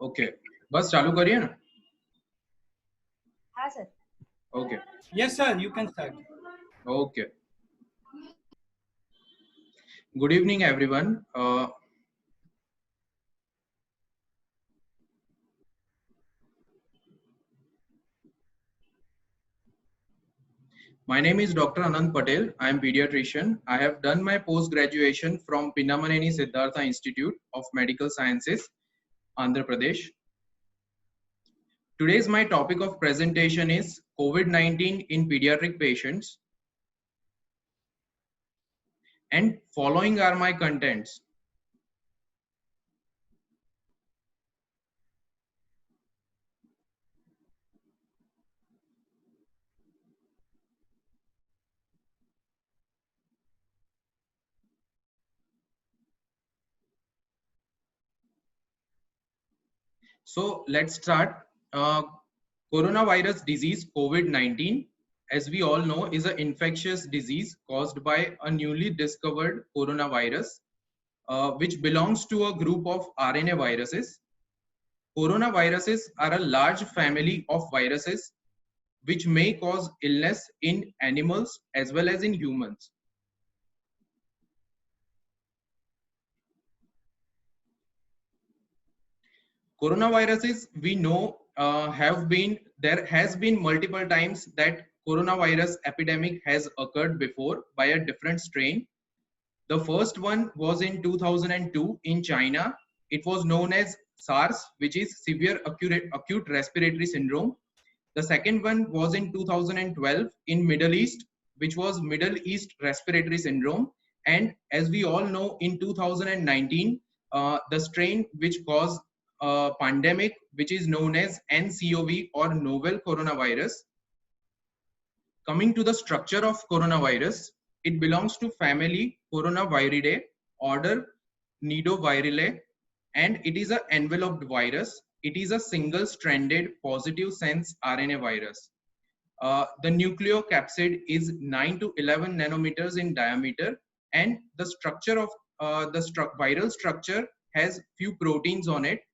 Okay, बस चालू करिए ना. हाँ sir. Okay. Yes, sir. You can start. Okay. Good evening everyone. My name is Dr. Anand Patel. I am pediatrician. I have done my post-graduation from Pinnamaneni Siddhartha Institute of Medical Sciences, Andhra Pradesh. Today's my topic of presentation is COVID-19 in pediatric patients. And following are my contents. So let's start. Coronavirus disease COVID-19, as we all know, is an infectious disease caused by a newly discovered coronavirus, which belongs to a group of RNA viruses. Coronaviruses are a large family of viruses which may cause illness in animals as well as in humans. Coronaviruses, we know, there has been multiple times that coronavirus epidemic has occurred before by a different strain. The first one was in 2002 in China. It was known as SARS, which is severe acute respiratory syndrome. The second one was in 2012 in Middle East, which was Middle East respiratory syndrome. And as we all know, in 2019, the strain which caused a pandemic, which is known as NCOV or novel coronavirus. Coming to the structure of coronavirus, it belongs to family Coronaviridae, order Nidovirale, and it is an enveloped virus. It is a single-stranded positive sense RNA virus. The nucleocapsid is 9 to 11 nanometers in diameter, and the structure of viral structure has few proteins on it.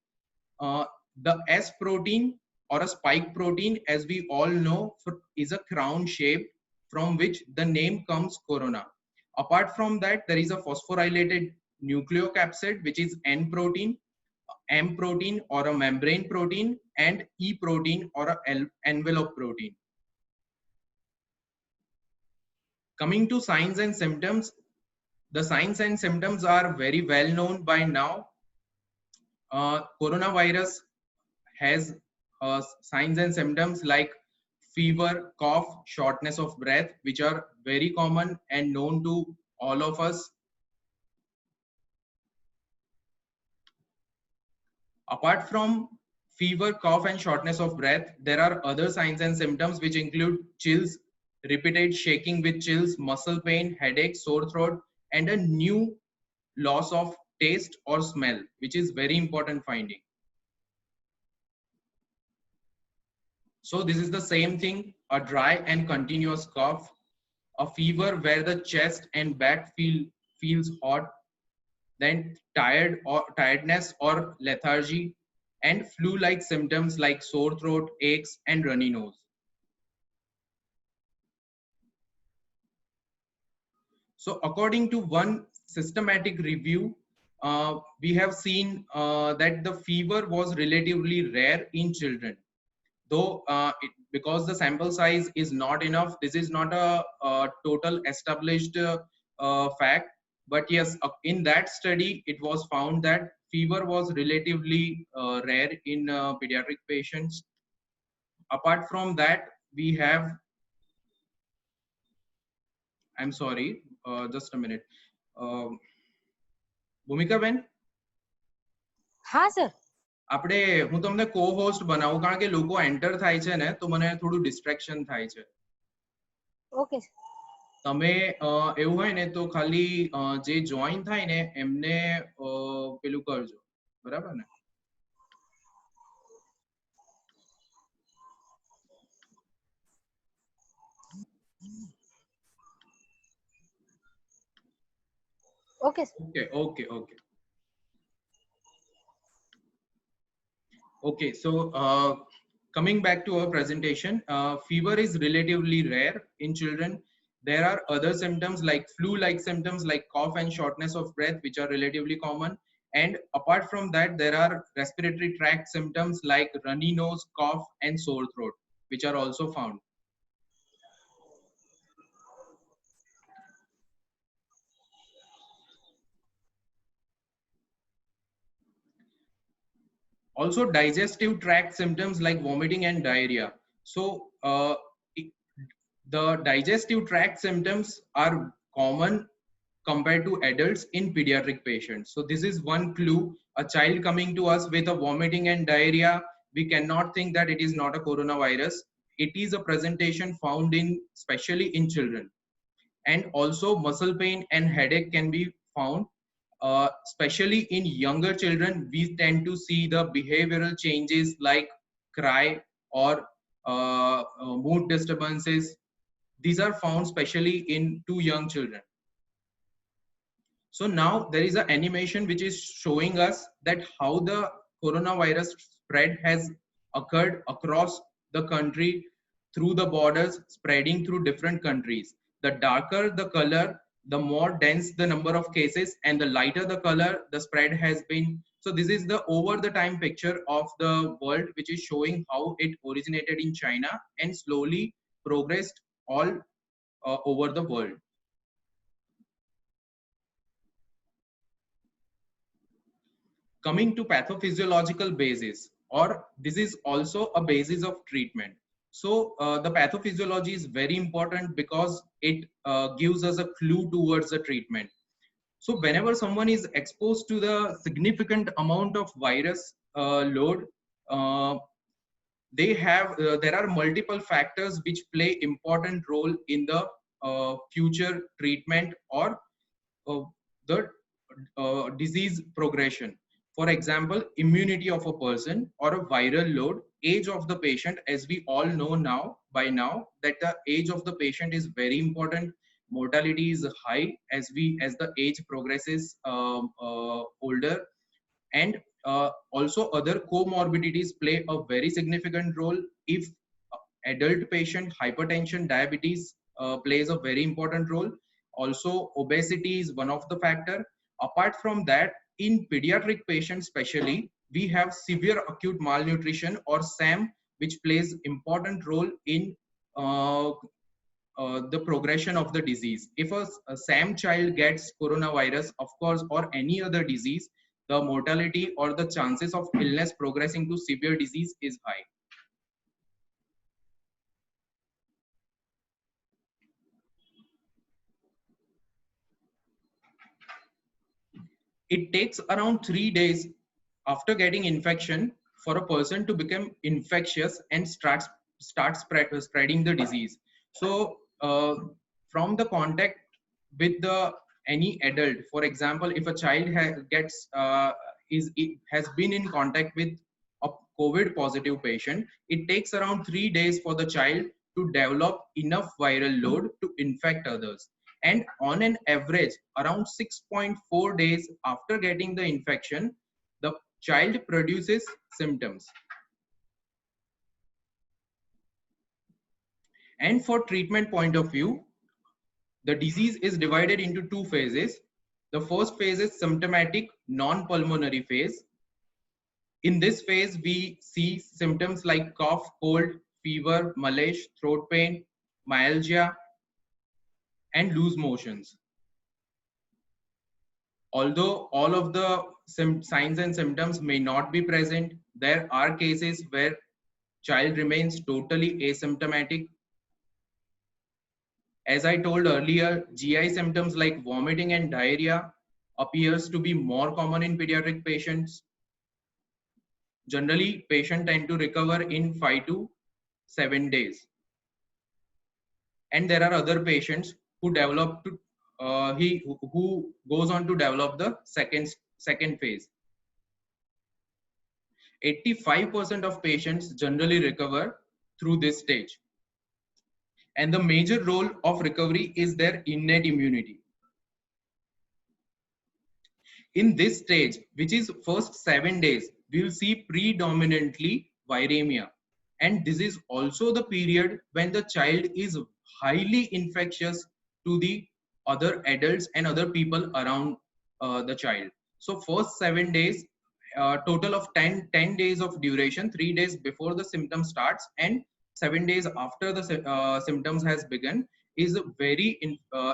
The S protein or a spike protein, as we all know, is a crown shape from which the name comes corona. Apart from that, there is a phosphorylated nucleocapsid, which is N protein, M protein or a membrane protein, and E protein or a envelope protein. Coming to signs and symptoms, the signs and symptoms are very well known by now. Coronavirus has signs and symptoms like fever, cough, shortness of breath, which are very common and known to all of us. Apart from fever, cough, and shortness of breath, there are other signs and symptoms which include chills, repeated shaking with chills, muscle pain, headache, sore throat, and a new loss of taste or smell, which is very important finding. So this is the same thing, a dry and continuous cough, a fever where the chest and back feels hot, then tiredness or lethargy, and flu-like symptoms like sore throat, aches, and runny nose. So according to one systematic review, we have seen that the fever was relatively rare in children. Though because the sample size is not enough, this is not a total established fact. But yes, in that study, it was found that fever was relatively rare in pediatric patients. Apart from that, we have, I'm sorry, just a minute. Bhumika Ben? हाँ sir. આપણે હું તમને co-host બનાવું કારણ કે લોકો enter થાય છે ને તો મને થોડું distraction થાય છે. ઓકે. તમે એવું હોય ને તો ખાલી જે જોઈન થાય ને એમને પેલું કરજો, બરાબર ને? Okay. Okay okay okay. Okay, so coming back to our presentation, fever is relatively rare in children. There are other symptoms like flu-like symptoms like cough and shortness of breath, which are relatively common. And apart from that, there are respiratory tract symptoms like runny nose, cough, and sore throat, which are also found. Also digestive tract symptoms like vomiting and diarrhea. So the digestive tract symptoms are common compared to adults in pediatric patients. So this is one clue. A child coming to us with a vomiting and diarrhea, we cannot think that it is not a coronavirus. It is a presentation found in especially in children. And also muscle pain and headache can be found. Especially in younger children, we tend to see the behavioral changes like cry or mood disturbances. These are found especially in too young children. So now there is an animation which is showing us that how the coronavirus spread has occurred across the country through the borders, spreading through different countries. The darker the color, the more dense the number of cases, and the lighter the color, the spread has been. So this is the over the time picture of the world, which is showing how it originated in China and slowly progressed all over the world. Coming to pathophysiological basis, or this is also a basis of treatment. So the pathophysiology is very important because it gives us a clue towards the treatment. So whenever someone is exposed to the significant amount of virus load, uh, there are multiple factors which play important role in the future treatment or uh, the disease progression. For example, immunity of a person or a viral load, age of the patient, as we all know now by now that the age of the patient is very important. Mortality is high as the age progresses older, and also other comorbidities play a very significant role. If adult patient hypertension diabetes plays a very important role. Also obesity is one of the factor. Apart from that, in pediatric patients especially, we have severe acute malnutrition or SAM, which plays important role in the progression of the disease. If a SAM child gets coronavirus, of course, or any other disease, the mortality or the chances of illness progressing to severe disease is high. It takes around 3 days after getting infection for a person to become infectious and spreading the disease. So from the contact with the any adult, for example, if a child gets has been in contact with a COVID positive patient, it takes around 3 days for the child to develop enough viral load to infect others. And on an average, around 6.4 days after getting the infection, the child produces symptoms. And for treatment point of view, the disease is divided into two phases. The first phase is symptomatic non-pulmonary phase. In this phase, we see symptoms like cough, cold, fever, malaise, throat pain, myalgia, and loose motions. Although all of the signs and symptoms may not be present, there are cases where child remains totally asymptomatic. As I told earlier, GI symptoms like vomiting and diarrhea appears to be more common in pediatric patients. Generally, patients tend to recover in 5 to 7 days. And there are other patients who develop to who goes on to develop the second phase. 85% of patients generally recover through this stage. And the major role of recovery is their innate immunity. In this stage, which is first 7 days, we will see predominantly viremia. And this is also the period when the child is highly infectious to the other adults and other people around the child. So first 7 days, total of 10 days of duration, 3 days before the symptom starts and 7 days after the symptoms has begun, is a very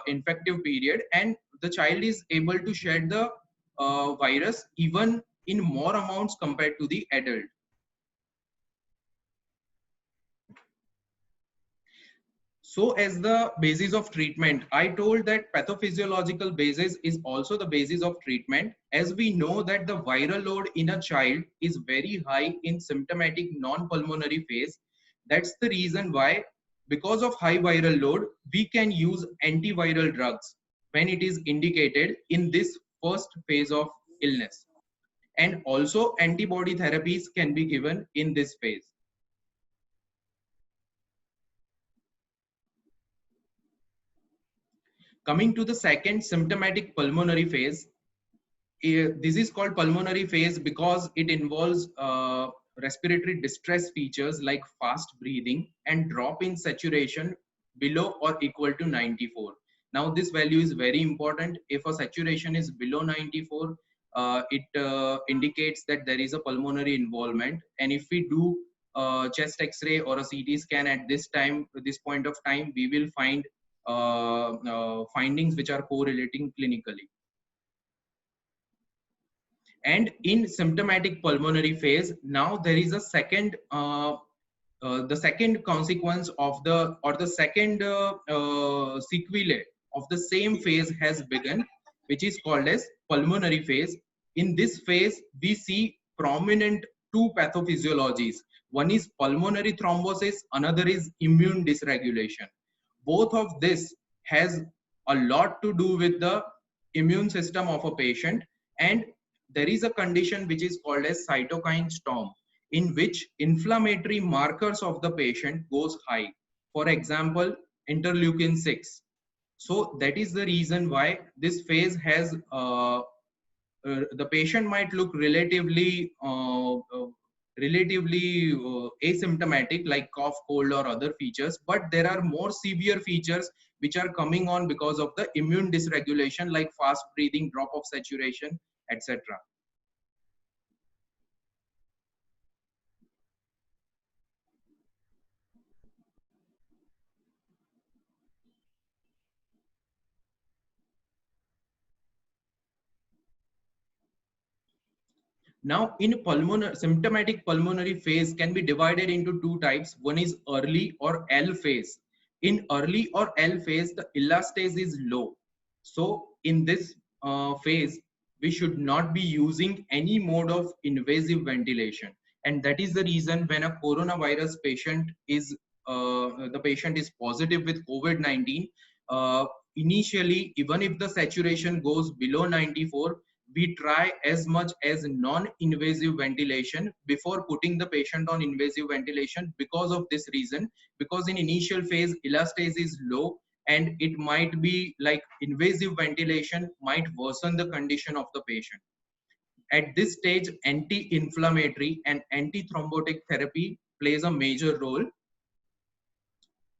infective period, and the child is able to shed the virus even in more amounts compared to the adult. So as the basis of treatment, I told that pathophysiological basis is also the basis of treatment, as we know that the viral load in a child is very high in symptomatic non-pulmonary phase. That's the reason why, because of high viral load, we can use antiviral drugs when it is indicated in this first phase of illness. And also antibody therapies can be given in this phase. Coming to the second symptomatic pulmonary phase, this is called pulmonary phase because it involves respiratory distress features like fast breathing and drop in saturation below or equal to 94. Now this value is very important. If a saturation is below 94, it indicates that there is a pulmonary involvement. And if we do chest x-ray or a CT scan at this point of time, we will find findings which are correlating clinically. And in symptomatic pulmonary phase, now there is a the second consequence of the second sequelae of the same phase has begun, which is called as pulmonary phase. In this phase, we see prominent two pathophysiologies. One is pulmonary thrombosis, another is immune dysregulation. Both of this has a lot to do with the immune system of a patient, and there is a condition which is called as cytokine storm, in which inflammatory markers of the patient goes high. For example, interleukin 6. So that is the reason why this phase has the patient might look relatively asymptomatic, like cough, cold, or other features, but there are more severe features which are coming on because of the immune dysregulation, like fast breathing, drop of saturation, etc. Now, in symptomatic pulmonary phase can be divided into two types. One is early or L phase. In early or L phase, the elastase is low. So in this phase, we should not be using any mode of invasive ventilation. And that is the reason when a coronavirus patient is the patient is positive with COVID-19, initially, even if the saturation goes below 94, we try as much as non-invasive ventilation before putting the patient on invasive ventilation, because of this reason, because in initial phase elastase is low, and it might be like invasive ventilation might worsen the condition of the patient. At this stage, anti-inflammatory and anti-thrombotic therapy plays a major role.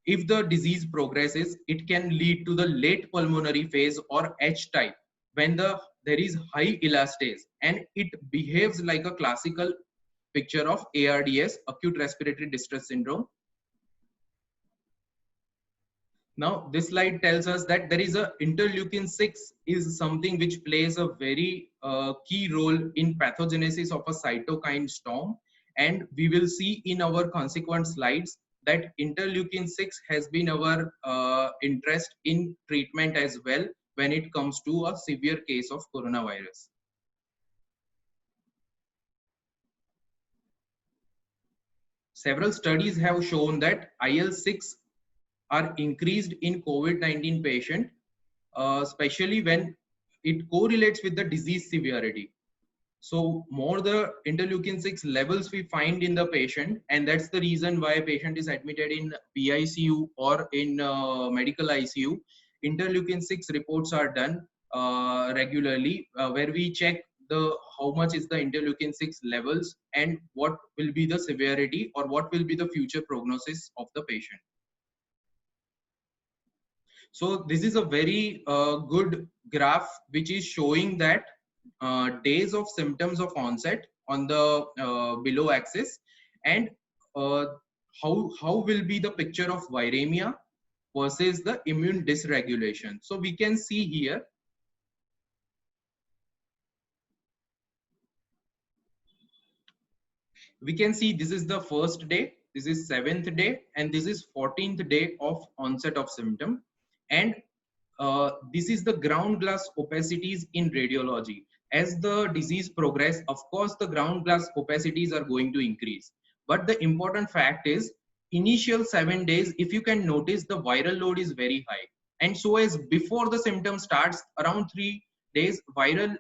If the disease progresses, it can lead to the late pulmonary phase or H type, when there is high elastase and it behaves like a classical picture of ARDS, acute respiratory distress syndrome. Now this slide tells us that there is a interleukin 6 is something which plays a very key role in pathogenesis of a cytokine storm, and we will see in our consequent slides that interleukin 6 has been our interest in treatment as well when it comes to a severe case of coronavirus. Several studies have shown that IL-6 are increased in COVID-19 patient, especially when it correlates with the disease severity. So more the interleukin 6 levels we find in the patient, and that's the reason why a patient is admitted in PICU or in medical ICU. Interleukin 6 reports are done regularly, where we check the how much is the interleukin 6 levels and what will be the severity or what will be the future prognosis of the patient. So this is a very good graph which is showing that days of symptoms of onset on the below axis, and uh, how will be the picture of viremia versus the immune dysregulation. So we can see here, we can see this is the first day, this is 7th day, and this is 14th day of onset of symptom. And this is the ground glass opacities in radiology. As the disease progress, of course, the ground glass opacities are going to increase. But the important fact is, initial 7 days, if you can notice, the viral load is very high. And so as before the symptom starts, around 3 days, viral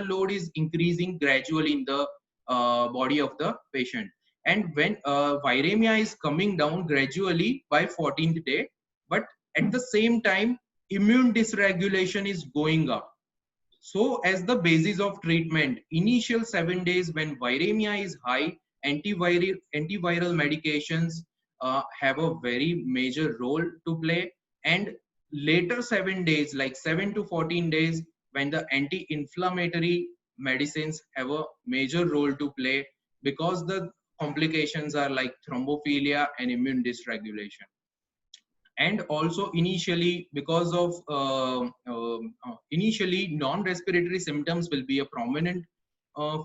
load is increasing gradually in the body of the patient. And when viremia is coming down gradually by 14th day, but at the same time, immune dysregulation is going up. So as the basis of treatment, initial 7 days when viremia is high, antiviral medications have a very major role to play. And later 7 days, like 7 to 14 days, when the anti-inflammatory medicines have a major role to play, because the complications are like thrombophilia and immune dysregulation. And also initially, because of initially non-respiratory symptoms will be a prominent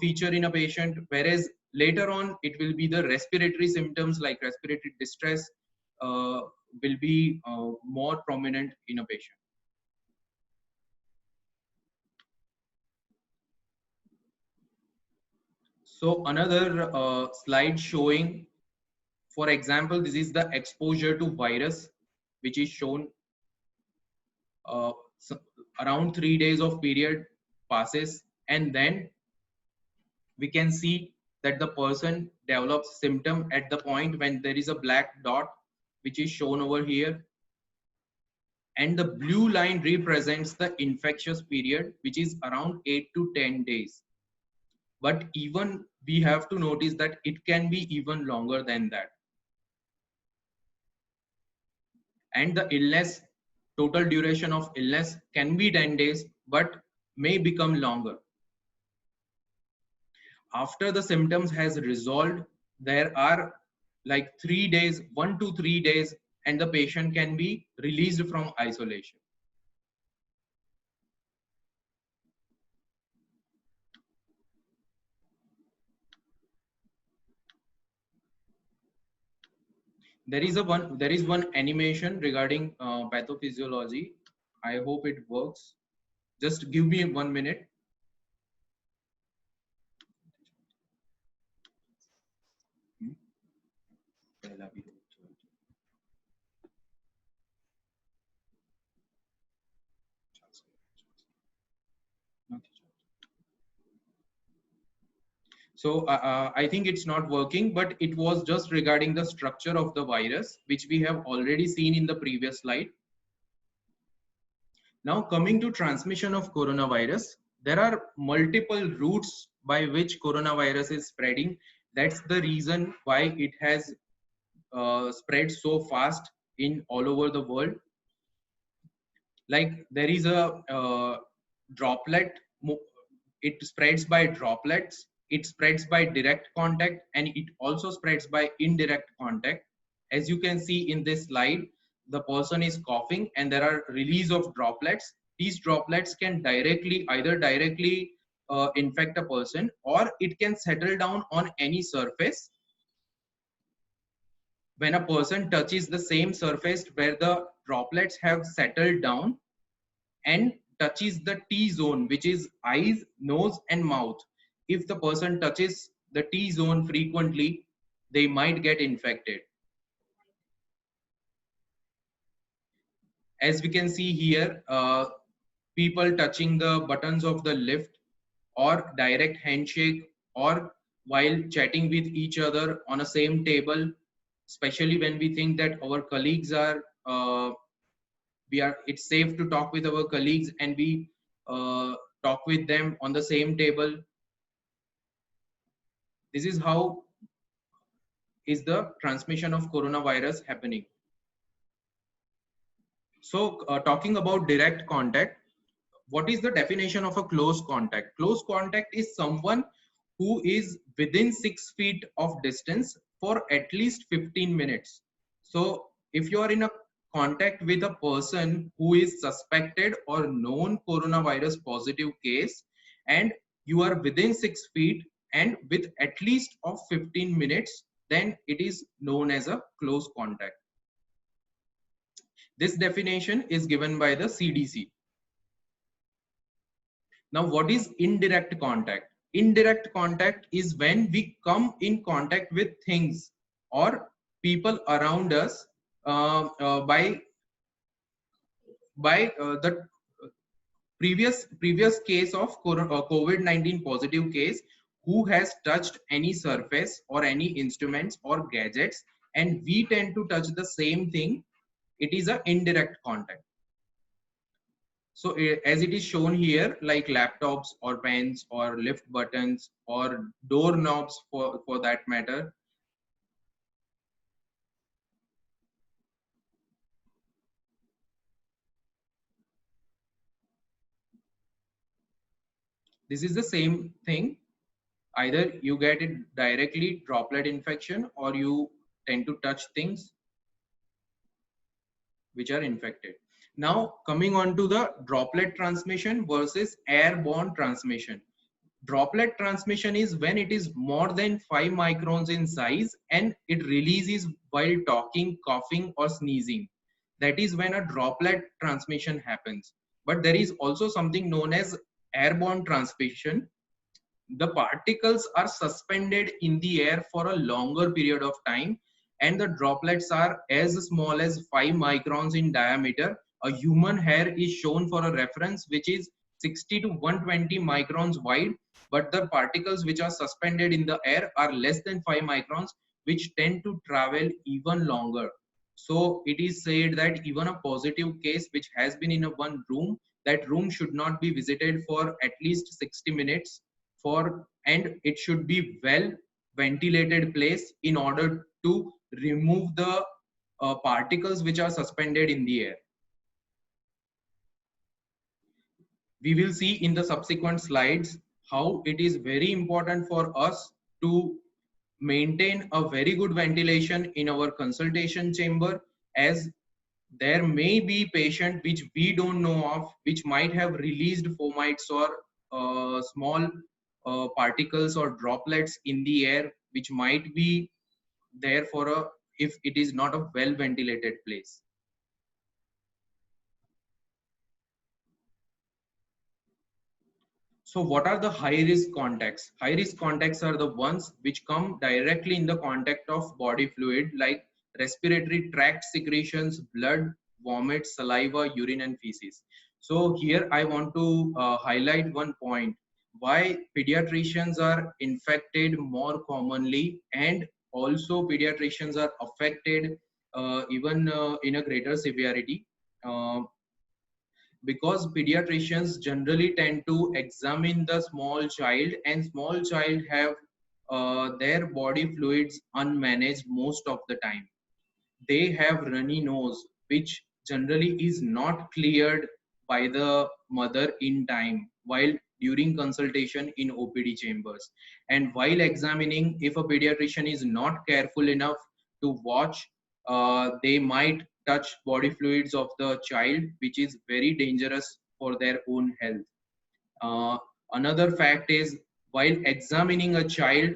feature in a patient, whereas later on it will be the respiratory symptoms like respiratory distress will be more prominent in a patient. So another slide showing, for example, this is the exposure to virus, which is shown. So around 3 days of period passes, and then we can see that the person develops symptom at the point when there is a black dot, which is shown over here, and the blue line represents the infectious period, which is around 8 to 10 days. But even we have to notice that it can be even longer than that. And the illness, total duration of illness can be 10 days, but may become longer. After the symptoms has resolved, there are like 3 days, 1 to 3 days, and the patient can be released from isolation. There is one animation regarding pathophysiology. I hope it works. Just give me 1 minute. So I think it's not working, but it was just regarding the structure of the virus, which we have already seen in the previous slide. Now coming to transmission of coronavirus, there are multiple routes by which coronavirus is spreading. That's the reason why it has spread so fast in all over the world. Like there is a droplet, it spreads by droplets, it spreads by direct contact, and it also spreads by indirect contact. As you can see in this slide, the person is coughing and there are release of droplets. These droplets can either directly infect a person, or it can settle down on any surface. When a person touches the same surface where the droplets have settled down and touches the T zone, which is eyes, nose, and mouth, if the person touches the T zone frequently, they might get infected. As we can see here, people touching the buttons of the lift, or direct handshake, or while chatting with each other on a same table, especially when we think that our colleagues are it's safe to talk with our colleagues, and we talk with them on the same table. This is how is the transmission of coronavirus happening. So talking about direct contact, what is the definition of a close contact? Close contact is someone who is within 6 feet of distance for at least 15 minutes. So if you are in a contact with a person who is suspected or known coronavirus positive case, and you are within 6 feet and with at least of 15 minutes, then it is known as a close contact. This definition is given by the CDC. Now, what is indirect contact? Indirect contact is when we come in contact with things or people around us by the previous case of COVID-19 positive case who has touched any surface or any instruments or gadgets, and we tend to touch the same thing. It is an indirect contact. So as it is shown here, like laptops or pens or lift buttons or doorknobs for that matter. This is the same thing. Either you get it directly, droplet infection, or you tend to touch things which are infected. Now coming on to the droplet transmission versus airborne transmission. Droplet transmission is when it is more than 5 microns in size and it releases while talking, coughing, or sneezing. That is when a droplet transmission happens. But there is also something known as airborne transmission. The particles are suspended in the air for a longer period of time, and the droplets are as small as 5 microns in diameter. A human hair is shown for a reference, which is 60 to 120 microns wide, but the particles which are suspended in the air are less than 5 microns, which tend to travel even longer. So it is said that even a positive case which has been in a one room, that room should not be visited for at least 60 minutes and it should be well ventilated place in order to remove the particles which are suspended in the air. We will see in the subsequent slides how it is very important for us to maintain a very good ventilation in our consultation chamber, as there may be patient which we don't know of which might have released fomites or small particles or droplets in the air which might be there for a if it is not a well ventilated place. So what are the high risk contacts? High risk contacts are the ones which come directly in the contact of body fluid like respiratory tract secretions, blood, vomit, saliva, urine, and feces. So here I want to highlight one point: why pediatricians are infected more commonly, and also pediatricians are affected even in a greater severity. Because pediatricians generally tend to examine the small child, and small child have their body fluids unmanaged most of the time. They have runny nose which generally is not cleared by the mother in time while during consultation in OPD chambers. And while examining, if a pediatrician is not careful enough to watch, they might touch body fluids of the child, which is very dangerous for their own health. Uh, Another fact is, while examining a child,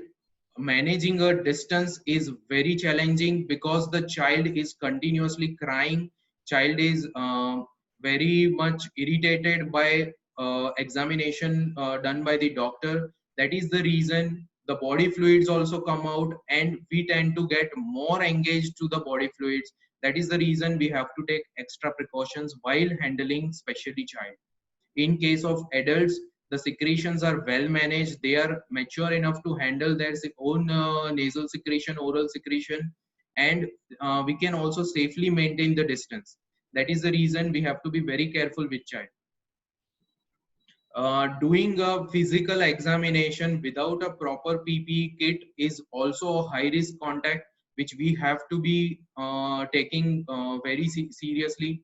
managing a distance is very challenging because the child is continuously crying. Child is very much irritated by examination done by the doctor. That is the reason the body fluids also come out, and we tend to get more engaged to the body fluids. That is the reason we have to take extra precautions while handling especially child. In case of adults, the secretions are well managed. They are mature enough to handle their own nasal secretion, oral secretion, and we can also safely maintain the distance. That is the reason we have to be very careful with child. Doing a physical examination without a proper PPE kit is also a high risk contact, which we have to be taking very seriously,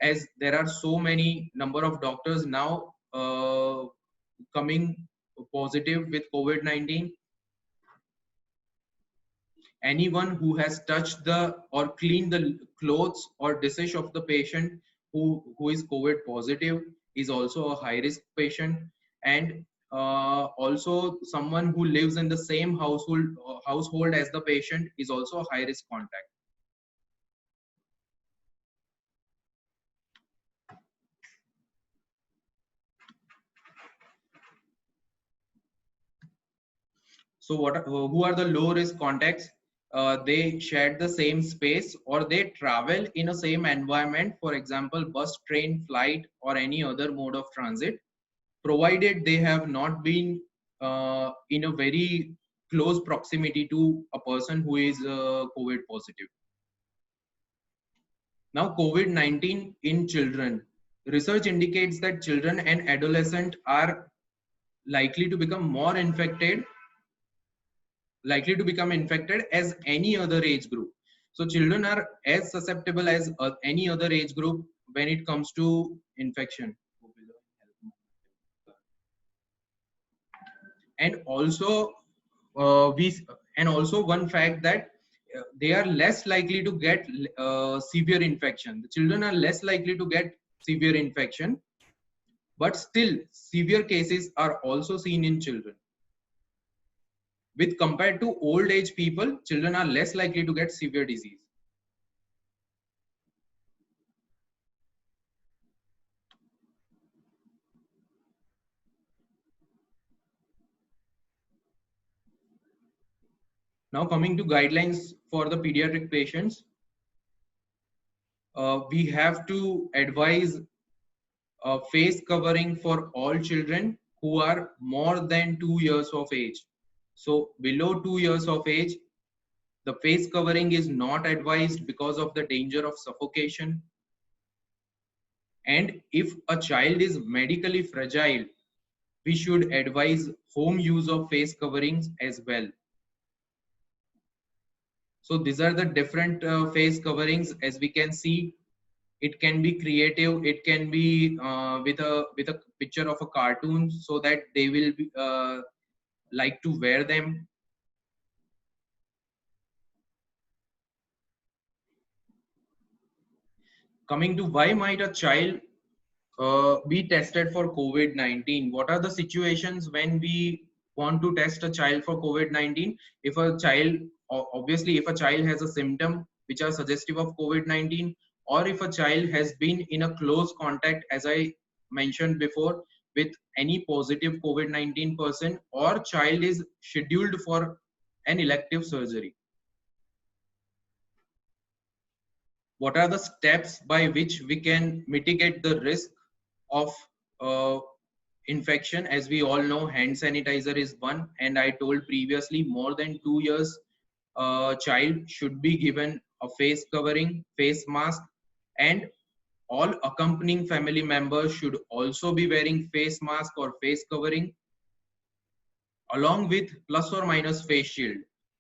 as there are so many number of doctors now coming positive with COVID-19. Anyone who has touched the or cleaned the clothes or dish of the patient who is COVID positive is also a high risk patient. And also someone who lives in the same household as the patient is also a high risk contact. So who are the low risk contacts? They shared the same space or they travel in a same environment, for example bus, train, flight, or any other mode of transit, provided they have not been in a very close proximity to a person who is COVID positive. Now, COVID-19 in children. Research indicates that children and adolescents are likely to become more infected, as any other age group. So children are as susceptible as any other age group when it comes to infection. And also we and also one fact that they are less likely to get severe infection. The children are less likely to get severe infection, but still severe cases are also seen in children. With compared to old age people, children are less likely to get severe disease. Now coming to guidelines for the pediatric patients, we have to advise a face covering for all children who are more than 2 years of age. So below 2 years of age, the face covering is not advised because of the danger of suffocation. And if a child is medically fragile, we should advise home use of face coverings as well. So these are the different face coverings. As we can see, it can be creative, it can be with a picture of a cartoon, so that they will be like to wear them. Coming to why might a child be tested for COVID-19? What are the situations when we want to test a child for COVID-19? If a child, obviously, if a child has a symptom which are suggestive of COVID-19, or if a child has been in a close contact, as I mentioned before, with any positive COVID-19 person, or child is scheduled for an elective surgery. What are the steps by which we can mitigate the risk of uh, infection? As we all know, hand sanitizer is one, and I told previously, more than 2 years child should be given a face covering, face mask, and all accompanying family members should also be wearing face mask or face covering, along with plus or minus face shield.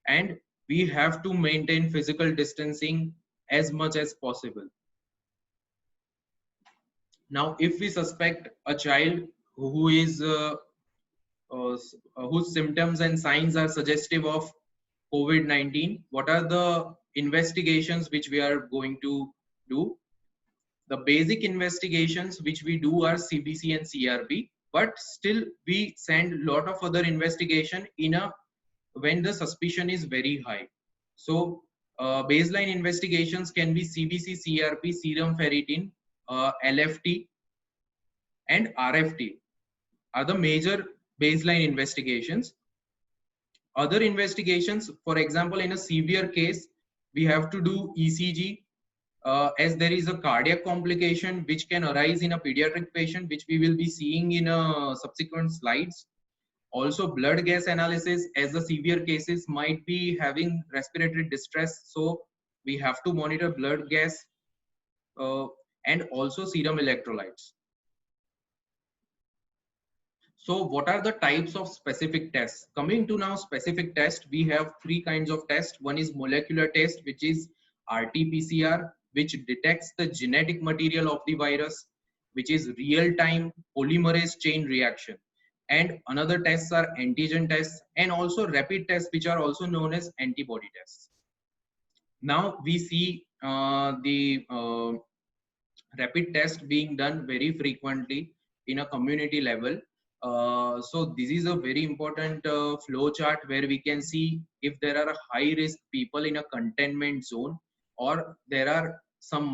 And we have to maintain physical distancing as much as possible. Now, if we suspect a child who is whose symptoms and signs are suggestive of COVID-19, what are the investigations which we are going to do? The basic investigations which we do are CBC and CRP, but still we send a lot of other investigation in a when the suspicion is very high. So baseline investigations can be CBC, CRP, serum ferritin, LFT, and RFT are the major baseline investigations. Other investigations, for example, in a severe case, we have to do ECG, as there is a cardiac complication which can arise in a pediatric patient, which we will be seeing in subsequent slides. Also, blood gas analysis, as the severe cases might be having respiratory distress, so we have to monitor blood gas, uh, and also serum electrolytes. So what are the types of specific tests? Coming to now specific test, we have three kinds of tests. One is molecular test, which is RT-PCR, which detects the genetic material of the virus, which is real-time polymerase chain reaction. And another tests are antigen tests and also rapid tests, which are also known as antibody tests. Now we see the rapid test being done very frequently in a community level. So this is a very important flow chart where we can see if there are high risk people in a containment zone, or there are some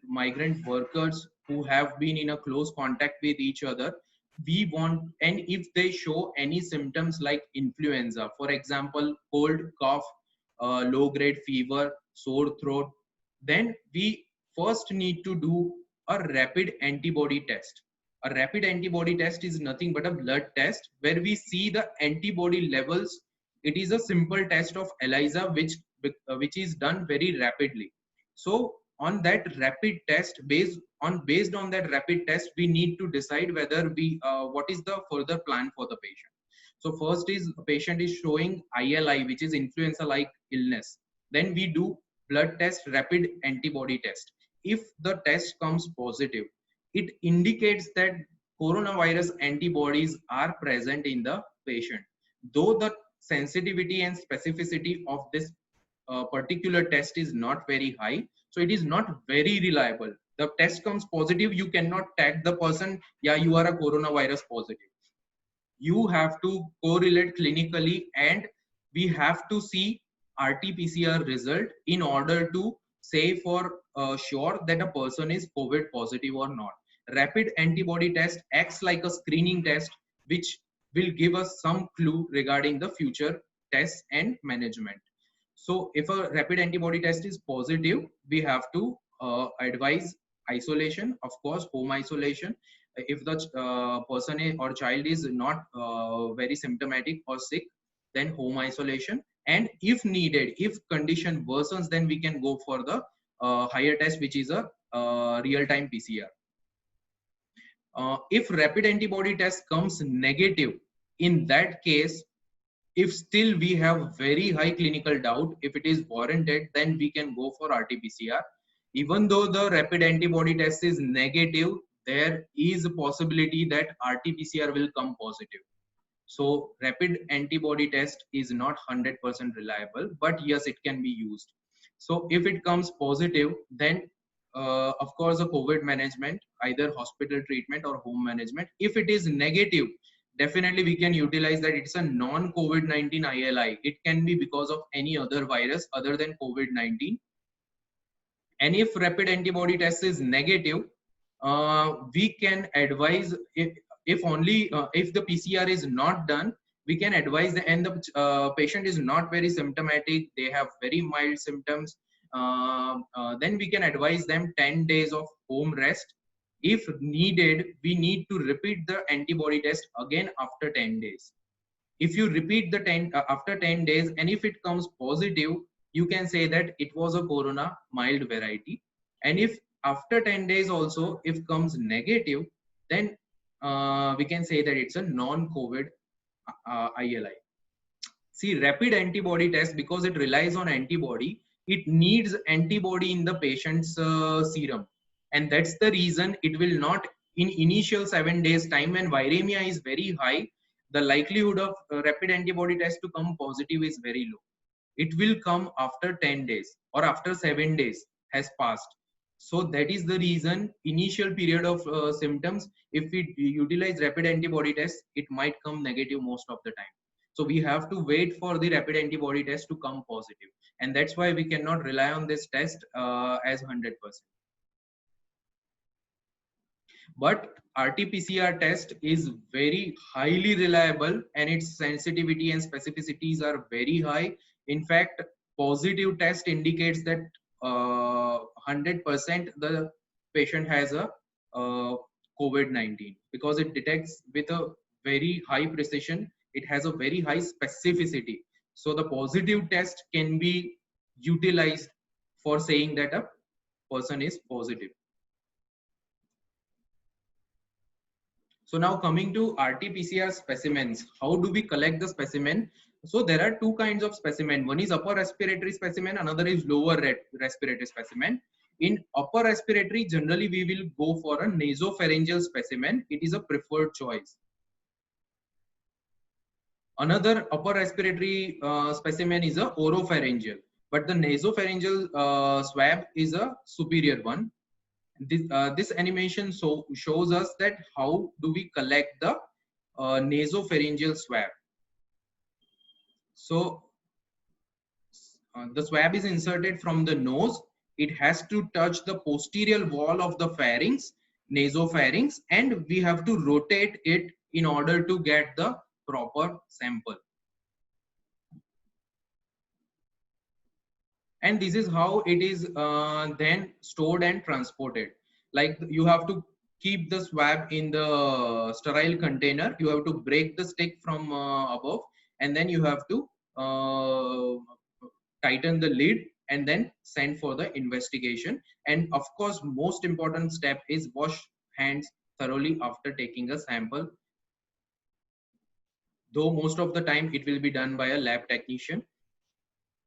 migrant workers who have been in a close contact with each other. We want, and if they show any symptoms like influenza, for example, cold, cough, low grade fever, sore throat, then we first need to do a rapid antibody test. A rapid antibody test is nothing but a blood test where we see the antibody levels. It is a simple test of ELISA, which is done very rapidly. So on that rapid test, based on that rapid test, we need to decide whether we what is the further plan for the patient. So first is a patient is showing ILI, which is influenza like illness. Then we do blood test, rapid antibody test. If the test comes positive, it indicates that coronavirus antibodies are present in the patient. Though the sensitivity and specificity of this particular test is not very high, so it is not very reliable. The test comes positive, you cannot tag the person, yeah, you are a coronavirus positive. You have to correlate clinically, and we have to see RT-PCR result in order to say for sure that a person is COVID positive or not. Rapid antibody test acts like a screening test, which will give us some clue regarding the future tests and management. So if a rapid antibody test is positive, we have to advise isolation, of course, home isolation. If the person or child is not very symptomatic or sick, then home isolation. And if needed, if condition worsens, then we can go for the higher test, which is a real-time PCR. If rapid antibody test comes negative, in that case, if still we have very high clinical doubt, if it is warranted, then we can go for RT-PCR. Even though the rapid antibody test is negative, there is a possibility that RT-PCR will come positive. So rapid antibody test is not 100% reliable, but yes, it can be used. So if it comes positive, then of course, the COVID management, either hospital treatment or home management. If it is negative, definitely we can utilize that it's a non-COVID-19 ILI. It can be because of any other virus other than COVID-19. And if rapid antibody test is negative, we can advise, if only if the PCR is not done, we can advise and the patient is not very symptomatic, they have very mild symptoms, then we can advise them 10 days of home rest. If needed, we need to repeat the antibody test again after 10 days. If you repeat the 10 after 10 days, and if it comes positive, you can say that it was a corona mild variety. And if after 10 days also if comes negative, then we can say that it's a non-COVID ILI. See, rapid antibody test, because it relies on antibody, it needs antibody in the patient's serum, and that's the reason it will not, in initial 7 days time when viremia is very high, the likelihood of rapid antibody test to come positive is very low. It will come after 10 days or after 7 days has passed. So that is the reason initial period of symptoms, if we utilize rapid antibody test, it might come negative most of the time. So we have to wait for the rapid antibody test to come positive, and that's why we cannot rely on this test as 100%. But RT-PCR test is very highly reliable, and its sensitivity and specificities are very high. In fact, positive test indicates that 100% the patient has a COVID-19, because it detects with a very high precision. It has a very high specificity. So the positive test can be utilized for saying that a person is positive. So now coming to RT-PCR specimens, how do we collect the specimen? So there are two kinds of specimen. One is upper respiratory specimen, another is lower respiratory specimen. In upper respiratory, generally we will go for a nasopharyngeal specimen. It is a preferred choice. Another upper respiratory specimen is a oropharyngeal, but the nasopharyngeal swab is a superior one. This animation shows us that how do we collect the nasopharyngeal swab. So the swab is inserted from the nose. It has to touch the posterior wall of the pharynx, nasopharynx, and we have to rotate it in order to get the proper sample. And this is how it is then stored and transported. Like you have to keep the swab in the sterile container. You have to break the stick from above, and then you have to tighten the lid and then send for the investigation. And of course, most important step is wash hands thoroughly after taking a sample, though most of the time it will be done by a lab technician.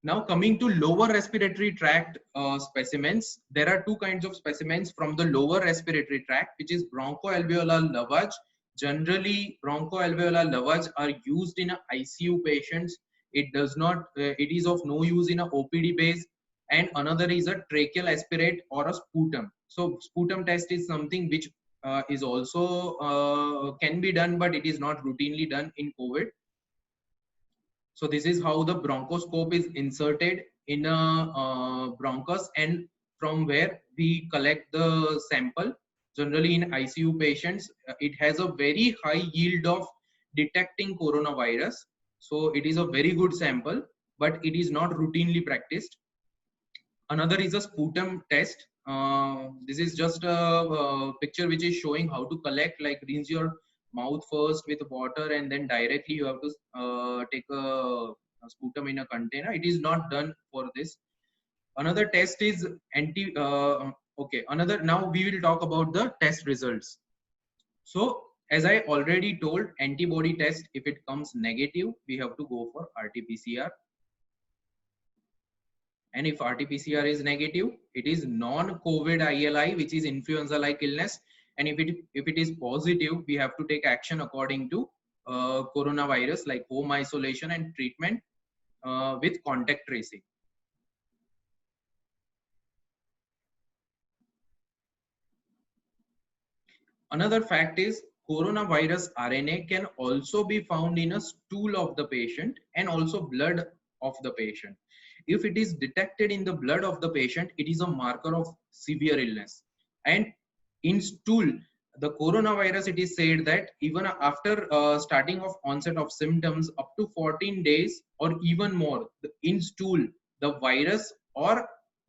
Now coming to lower respiratory tract specimens, there are two kinds of specimens from the lower respiratory tract, which is bronchoalveolar lavage. Generally, bronchoalveolar lavage are used in ICU patients. It does not, it is of no use in a OPD base. And another is a tracheal aspirate or a sputum. So sputum test is something which is also can be done, but it is not routinely done in COVID. So this is how the bronchoscope is inserted in a bronchus, and from where we collect the sample. Generally in ICU patients, it has a very high yield of detecting coronavirus. So it is a very good sample, but it is not routinely practiced. Another is a sputum test. This is just a picture which is showing how to collect, like rinse your mouth first with water and then directly you have to take a sputum in a container. It is not done for this. Another test is now we will talk about the test results. So as I already told, antibody test, if it comes negative, we have to go for RT-PCR. And if RT-PCR is negative, it is non-COVID ILI, which is influenza-like illness. And if it is positive, we have to take action according to coronavirus, like home isolation and treatment with contact tracing. Another fact is coronavirus RNA can also be found in a stool of the patient and also blood of the patient. If it is detected in the blood of the patient, it is a marker of severe illness. And in stool, the coronavirus, it is said that even after starting of onset of symptoms up to 14 days or even more, in stool, the virus or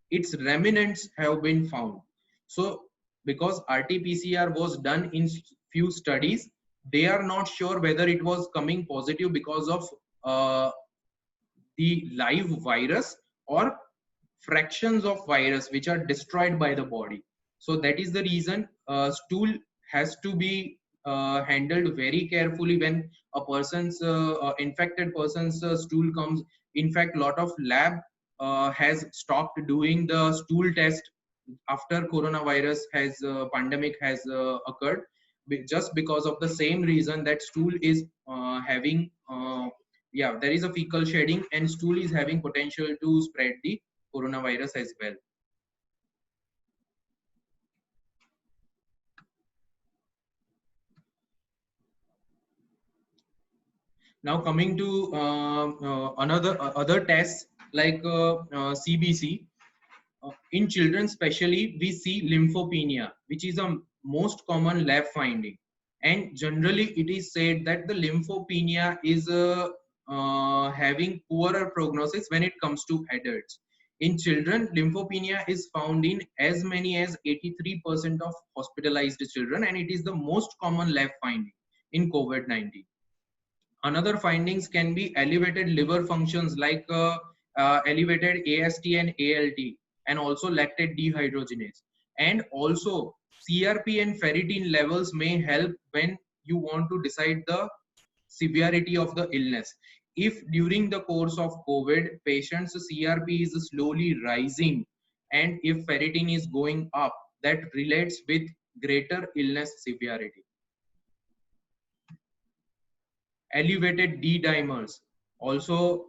its remnants have been found. So because RT-PCR was done in few studies, they are not sure whether it was coming positive because of the live virus or fractions of virus which are destroyed by the body. So that is the reason stool has to be handled very carefully when a person's infected person's stool comes. In fact, lot of lab has stopped doing the stool test after coronavirus has pandemic has occurred, just because of the same reason that stool is having there is a fecal shedding and stool is having potential to spread the coronavirus as well. Now coming to other tests like CBC. In children especially, we see lymphopenia, which is a most common lab finding. And generally it is said that the lymphopenia is having poorer prognosis when it comes to adults. In children, lymphopenia is found in as many as 83% of hospitalized children, and it is the most common lab finding in COVID-19. Another findings can be elevated liver functions like elevated AST and ALT, and also lactate dehydrogenase. And also CRP and ferritin levels may help when you want to decide the severity of the illness. If during the course of COVID, patient's CRP is slowly rising, and if ferritin is going up, that relates with greater illness severity. Elevated D dimers also,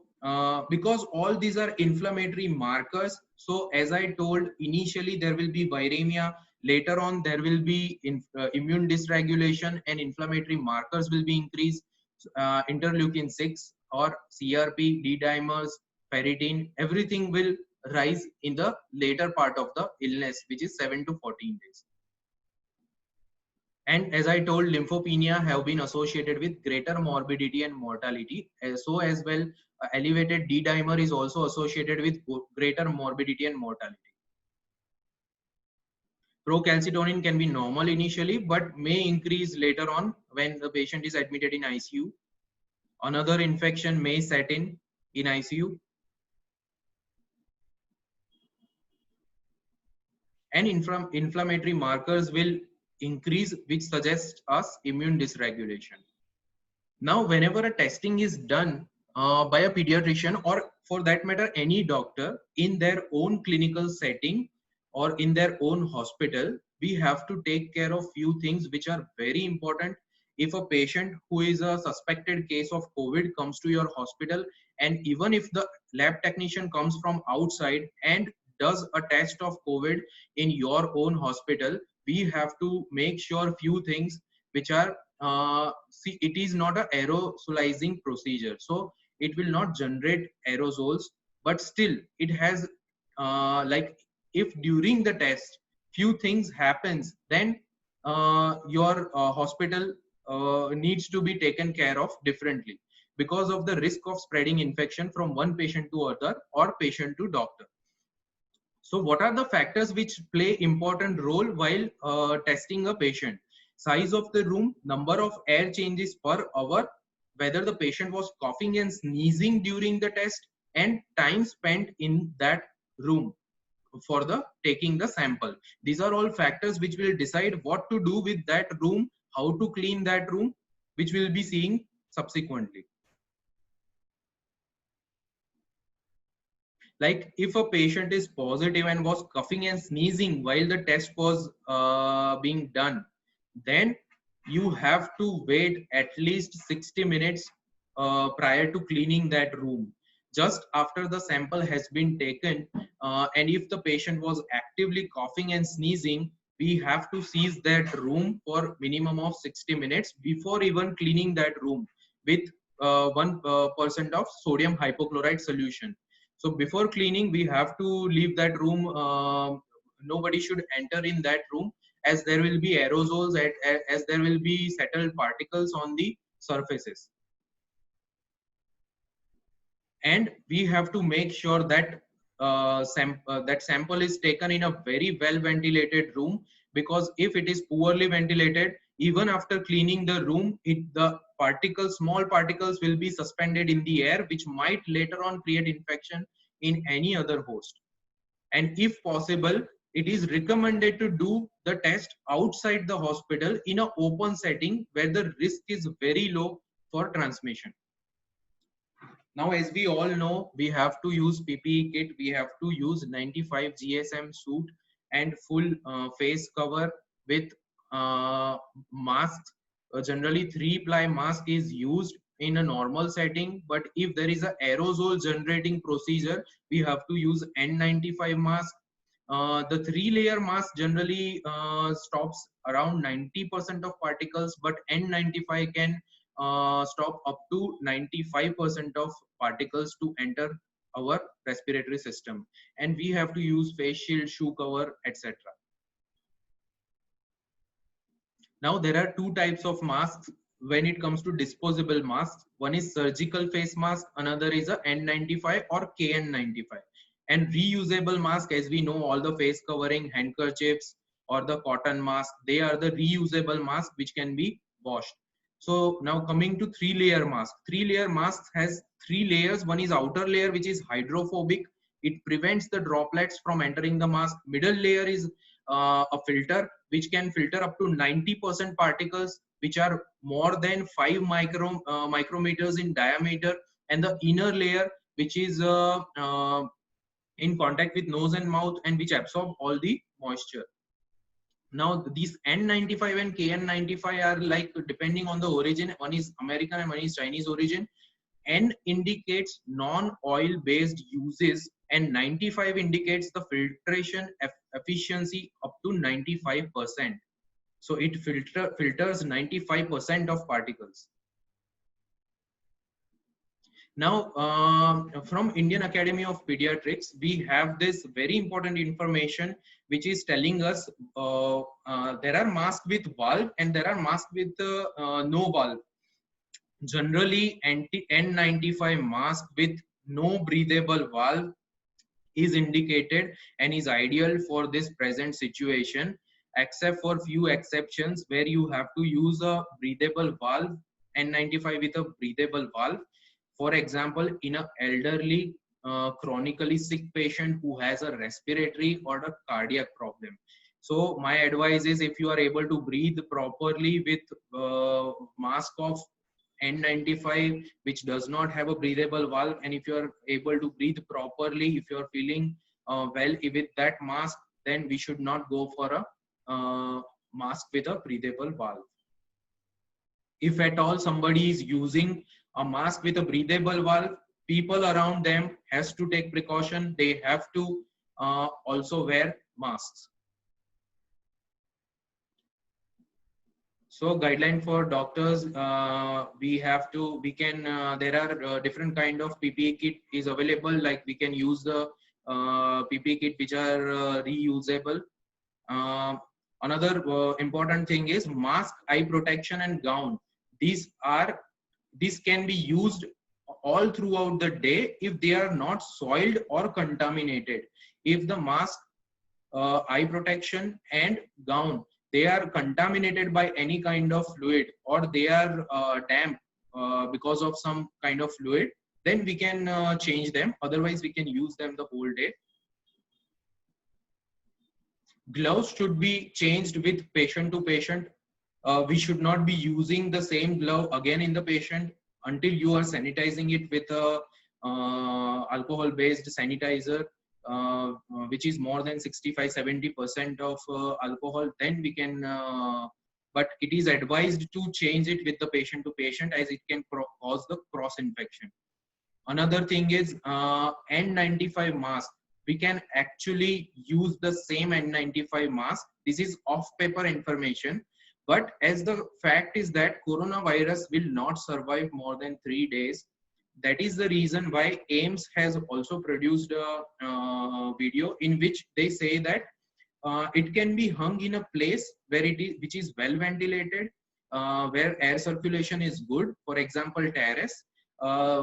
because all these are inflammatory markers. So as I told initially, there will be viremia, later on there will be immune dysregulation, and inflammatory markers will be increased. Interleukin 6 or CRP, D dimers, ferritin, everything will rise in the later part of the illness, which is 7 to 14 days. And as I told, lymphopenia have been associated with greater morbidity and mortality. So as well, elevated D dimer is also associated with greater morbidity and mortality. Procalcitonin can be normal initially, but may increase later on when the patient is admitted in ICU. Another infection may set in ICU. And inflammatory markers will increase, which suggests us immune dysregulation. Now, whenever a testing is done by a pediatrician, or for that matter, any doctor in their own clinical setting or in their own hospital, we have to take care of few things which are very important. If a patient who is a suspected case of COVID comes to your hospital, and even if the lab technician comes from outside and does a test of COVID in your own hospital, we have to make sure few things which are, see, it is not a aerosolizing procedure, so it will not generate aerosols, but still it has, like, if during the test few things happens, then your hospital needs to be taken care of differently because of the risk of spreading infection from one patient to other or patient to doctor. So what are the factors which play important role while testing a patient? Size of the room, number of air changes per hour, whether the patient was coughing and sneezing during the test, and time spent in that room for the taking the sample. These are all factors which will decide what to do with that room, how to clean that room, which we'll be seeing subsequently. Like if a patient is positive and was coughing and sneezing while the test was being done, then you have to wait at least 60 minutes prior to cleaning that room. Just after the sample has been taken, and if the patient was actively coughing and sneezing, we have to seize that room for minimum of 60 minutes before even cleaning that room with 1% of sodium hypochlorite solution. So before cleaning, we have to leave that room. Nobody should enter in that room, as there will be aerosols, as there will be settled particles on the surfaces. And we have to make sure that that sample is taken in a very well ventilated room, because if it is poorly ventilated, even after cleaning the room, the particles, small particles, will be suspended in the air, which might later on create infection in any other host. And if possible, it is recommended to do the test outside the hospital in an open setting where the risk is very low for transmission. Now, as we all know, we have to use PPE kit. We have to use 95 GSM suit and full face cover with masks. Generally, 3-ply mask is used in a normal setting, but if there is an aerosol generating procedure, we have to use N95 mask. The 3-layer mask generally stops around 90% of particles, but N95 can stop up to 95% of particles to enter our respiratory system. And we have to use face shield, shoe cover, etc. Now there are two types of masks when it comes to disposable masks. One is surgical face mask, another is a N95 or KN95. And reusable mask, as we know, all the face covering, handkerchiefs or the cotton mask, they are the reusable mask which can be washed. So now coming to 3-layer mask. 3-layer mask has 3 layers. One is outer layer, which is hydrophobic. It prevents the droplets from entering the mask. Middle layer is a filter which can filter up to 90% particles. which are more than 5 micrometers in diameter, and the inner layer, which is in contact with nose and mouth and which absorb all the moisture. Now these N95 and KN95 are like depending on the origin. One is American and one is Chinese origin. N indicates non-oil based uses and 95 indicates the filtration efficiency up to 95%. So it filters 95% of particles. Now, from Indian Academy of Pediatrics, we have this very important information which is telling us there are masks with valve and there are masks with no valve. Generally, N95 mask with no breathable valve is indicated and is ideal for this present situation, except for few exceptions where you have to use a breathable valve, N95 with a breathable valve. For example, in an elderly, chronically sick patient who has a respiratory or a cardiac problem. So my advice is, if you are able to breathe properly with mask of N95 which does not have a breathable valve, and if you are able to breathe properly, if you are feeling well with that mask, then we should not go for a mask with a breathable valve. If at all somebody is using a mask with a breathable valve, people around them has to take precaution. They have to also wear masks. So guideline for doctors, there are different kind of PPE kit is available. Like we can use the PPE kit which are reusable. Another important thing is mask, eye protection and gown. These can be used all throughout the day if they are not soiled or contaminated. If the mask, eye protection and gown, they are contaminated by any kind of fluid or they are damp because of some kind of fluid, then we can change them. Otherwise, we can use them the whole day. Gloves should be changed with patient to patient. We should not be using the same glove again in the patient until you are sanitizing it with a alcohol-based sanitizer, which is more than 65-70% of alcohol. Then we can, but it is advised to change it with the patient to patient, as it can cause the cross infection. Another thing is N95 mask. We can actually use the same N95 mask. This is off paper information, but as the fact is that coronavirus will not survive more than 3 days. That is the reason why AIIMS has also produced a video in which they say that it can be hung in a place where which is well ventilated, where air circulation is good. For example, terrace.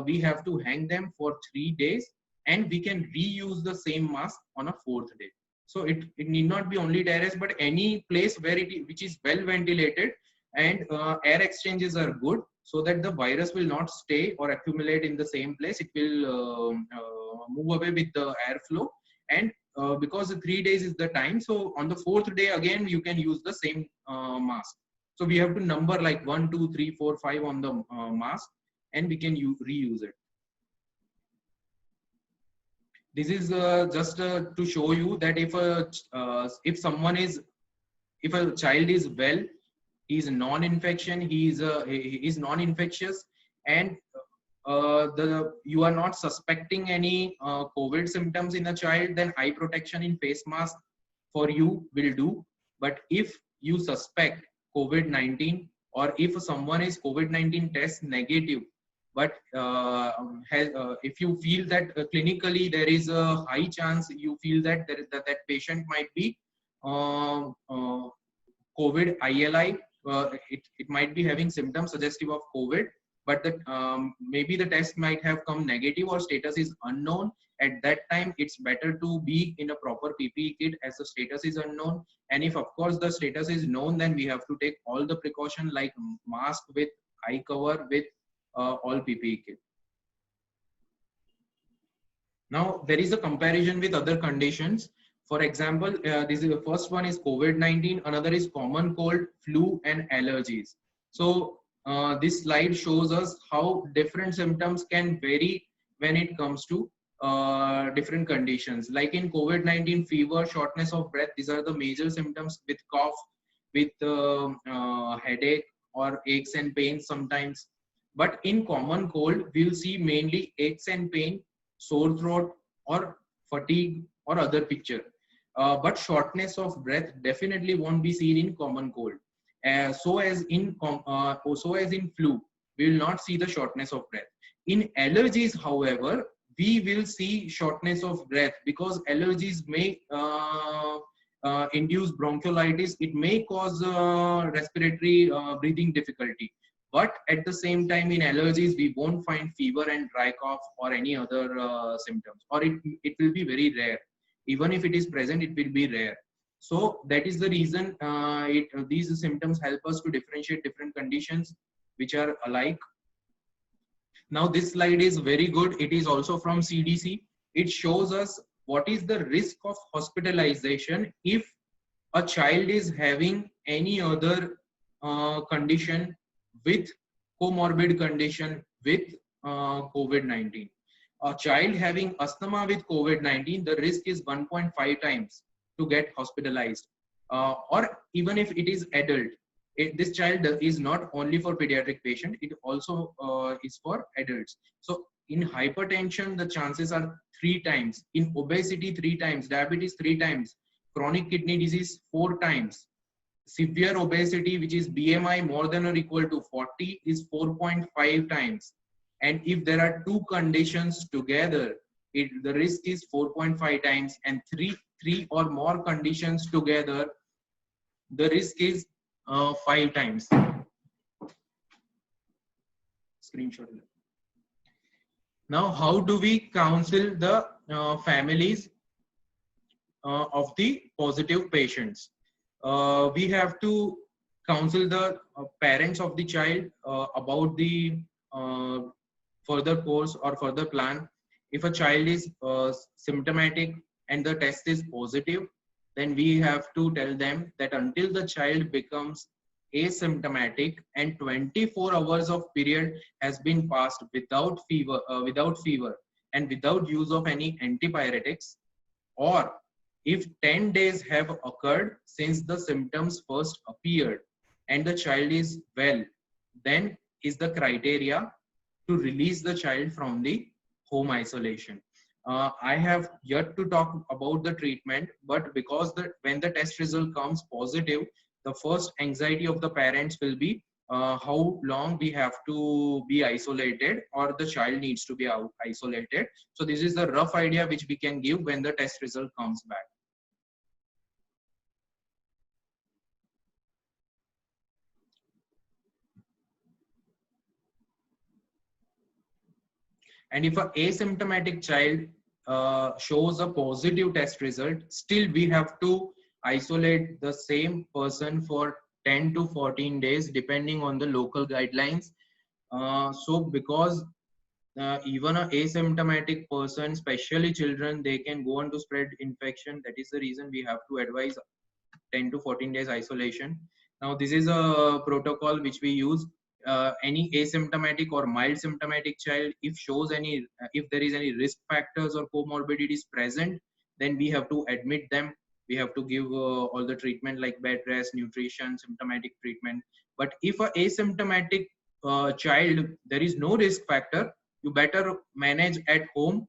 We have to hang them for 3 days, and we can reuse the same mask on a 4th day. So it need not be only terrace, but any place where which is well ventilated and air exchanges are good, so that the virus will not stay or accumulate in the same place. It will move away with the airflow, and because the 3 days is the time, so on the 4th day again you can use the same mask. So we have to number like 1, 2, 3, 4, 5 on the mask, and we can reuse it. This is just to show you that if a child is well, he is non-infection, he is non-infectious, and you are not suspecting any COVID symptoms in a child, then eye protection in face mask for you will do. But if you suspect COVID-19, or if someone is COVID-19 test negative, but if you feel that clinically there is a high chance, you feel that that patient might be COVID ILI, it might be having symptoms suggestive of COVID, but maybe the test might have come negative or status is unknown. At that time, it's better to be in a proper PPE kit as the status is unknown. And if of course the status is known, then we have to take all the precaution like mask with eye cover with all PPE kit. Now there is a comparison with other conditions. For example, this is the first one is COVID-19, another is common cold, flu and allergies. So this slide shows us how different symptoms can vary when it comes to different conditions. Like in COVID-19, fever, shortness of breath, these are the major symptoms, with cough, with headache or aches and pains sometimes. But in common cold, we'll see mainly aches and pain, sore throat, or fatigue, or other picture. But shortness of breath definitely won't be seen in common cold. So as in flu, we will not see the shortness of breath. In allergies, however, we will see shortness of breath, because allergies may induce bronchiolitis. It may cause respiratory breathing difficulty. But at the same time, in allergies, we won't find fever and dry cough or any other symptoms, or it will be very rare. Even if it is present, it will be rare. So that is the reason these symptoms help us to differentiate different conditions which are alike. Now this slide is very good. It is also from CDC. It shows us what is the risk of hospitalization if a child is having any other condition with comorbid condition with COVID-19. A child having asthma with COVID-19, the risk is 1.5 times to get hospitalized. Or even if it is adult, this child is not only for pediatric patient, it also is for adults. So in hypertension, the chances are 3 times. In obesity, 3 times. Diabetes, 3 times. Chronic kidney disease, 4 times. Severe obesity, which is BMI more than or equal to 40, is 4.5 times. And if there are 2 conditions together, the risk is 4.5 times, and three or more conditions together, the risk is 5 times. Screenshot. Now, how do we counsel the families of the positive patients? We have to counsel the parents of the child about the further course or further plan. If a child is symptomatic and the test is positive, then we have to tell them that until the child becomes asymptomatic and 24 hours of period has been passed without fever and without use of any antipyretics, or if 10 days have occurred since the symptoms first appeared and the child is well, then is the criteria to release the child from the home isolation. I have yet to talk about the treatment, but because when the test result comes positive, the first anxiety of the parents will be how long we have to be isolated, or the child needs to be isolated. So this is the rough idea which we can give when the test result comes back. And if an asymptomatic child shows a positive test result, still we have to isolate the same person for 10 to 14 days, depending on the local guidelines. So because even an asymptomatic person, especially children, they can go on to spread infection. That is the reason we have to advise 10 to 14 days isolation. Now, this is a protocol which we use. Any asymptomatic or mild symptomatic child, if there is any risk factors or comorbidities present, then we have to admit them. We have to give all the treatment like bed rest, nutrition, symptomatic treatment. But if a asymptomatic child, there is no risk factor, you better manage at home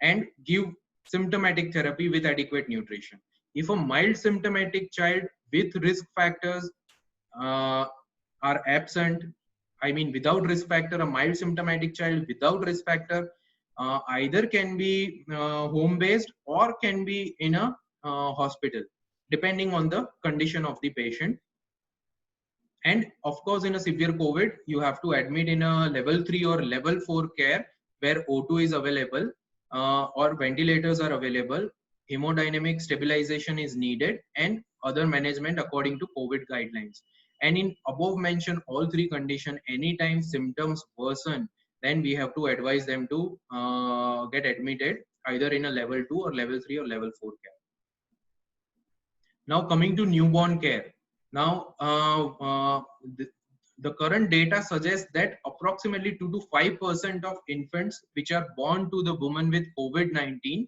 and give symptomatic therapy with adequate nutrition. If a mild symptomatic child with risk factors are absent, I mean without risk factor, a mild symptomatic child without risk factor either can be home based or can be in a hospital, depending on the condition of the patient. And of course, in a severe COVID, you have to admit in a level 3 or level 4 care where O2 is available or ventilators are available, hemodynamic stabilization is needed, and other management according to COVID guidelines. And in above mentioned all 3 conditions, anytime symptoms worsen, then we have to advise them to get admitted either in a level 2 or level 3 or level 4 care. Now coming to newborn care. Now, the current data suggests that approximately 2 to 5% of infants which are born to the woman with COVID-19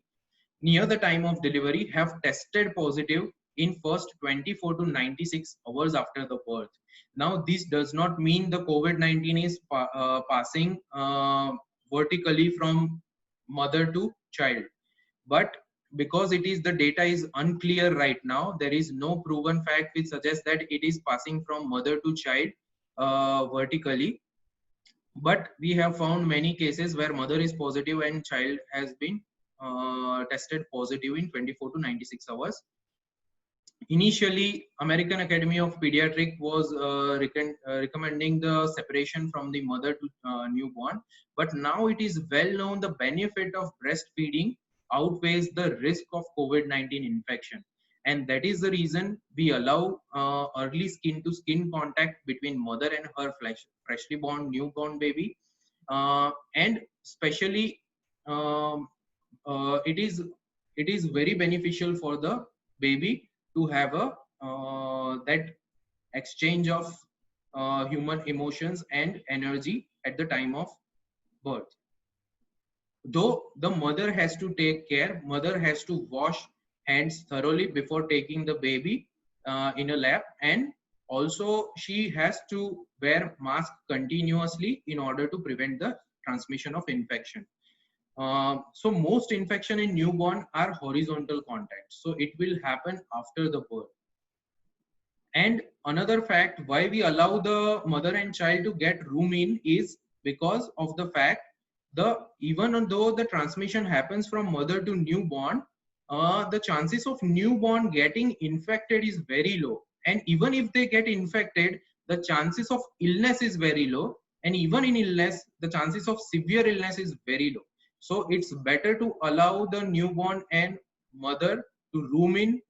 near the time of delivery have tested positive in first 24 to 96 hours after the birth. Now, this does not mean the COVID-19 is passing vertically from mother to child, but because it is the data is unclear right now, there is no proven fact which suggests that it is passing from mother to child vertically. But we have found many cases where mother is positive and child has been tested positive in 24 to 96 hours. Initially, American Academy of Pediatrics was recommending the separation from the mother to newborn, but now it is well known the benefit of breastfeeding outweighs the risk of COVID-19 infection. And that is the reason we allow early skin to skin contact between mother and her freshly born newborn baby. And especially, um, it is very beneficial for the baby to have a that exchange of human emotions and energy at the time of birth. Though the mother has to take care, mother has to wash hands thoroughly before taking the baby in a lap, and also she has to wear mask continuously in order to prevent the transmission of infection. So most infection in newborn are horizontal contact, so it will happen after the birth. And another fact why we allow the mother and child to get room in is because of the fact the even though the transmission happens from mother to newborn, the chances of newborn getting infected is very low. And even if they get infected, the chances of illness is very low. And even in illness, the chances of severe illness is very low. So it's better to allow the newborn and mother to room in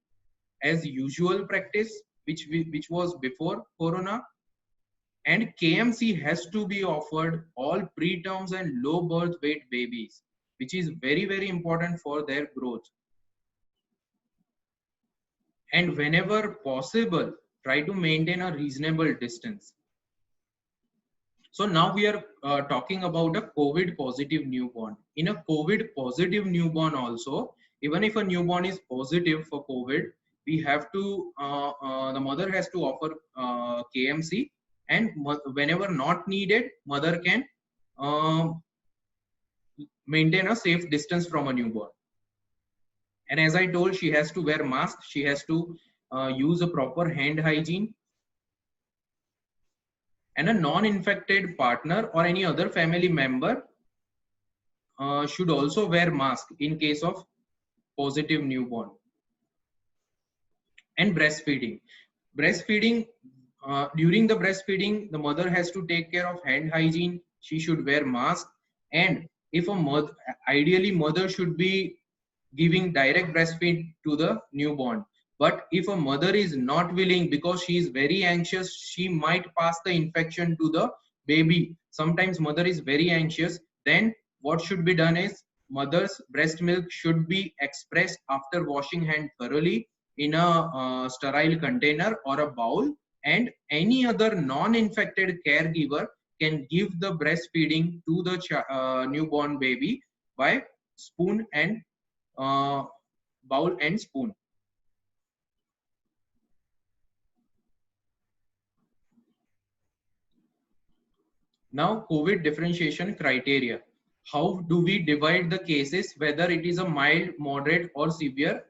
as usual practice, which was before corona. And KMC has to be offered all preterms and low birth weight babies, which is very, very important for their growth. And whenever possible, try to maintain a reasonable distance. So now we are talking about a COVID positive newborn. In a COVID positive newborn also, even if a newborn is positive for COVID, we have to, the mother has to offer KMC, and whenever not needed, mother can maintain a safe distance from a newborn. And as I told, she has to wear mask, she has to use a proper hand hygiene, and a non-infected partner or any other family member should also wear mask in case of positive newborn. And breastfeeding, during the breastfeeding, the mother has to take care of hand hygiene, she should wear mask. And if a mother, ideally mother should be giving direct breastfeed to the newborn. But if a mother is not willing because she is very anxious, she might pass the infection to the baby. Sometimes mother is very anxious, then what should be done is mother's breast milk should be expressed after washing hand thoroughly in a sterile container or a bowl, and any other non-infected caregiver can give the breastfeeding to the newborn baby by spoon and bowl and spoon. Now, COVID differentiation criteria. How do we divide the cases, whether it is a mild, moderate, or severe?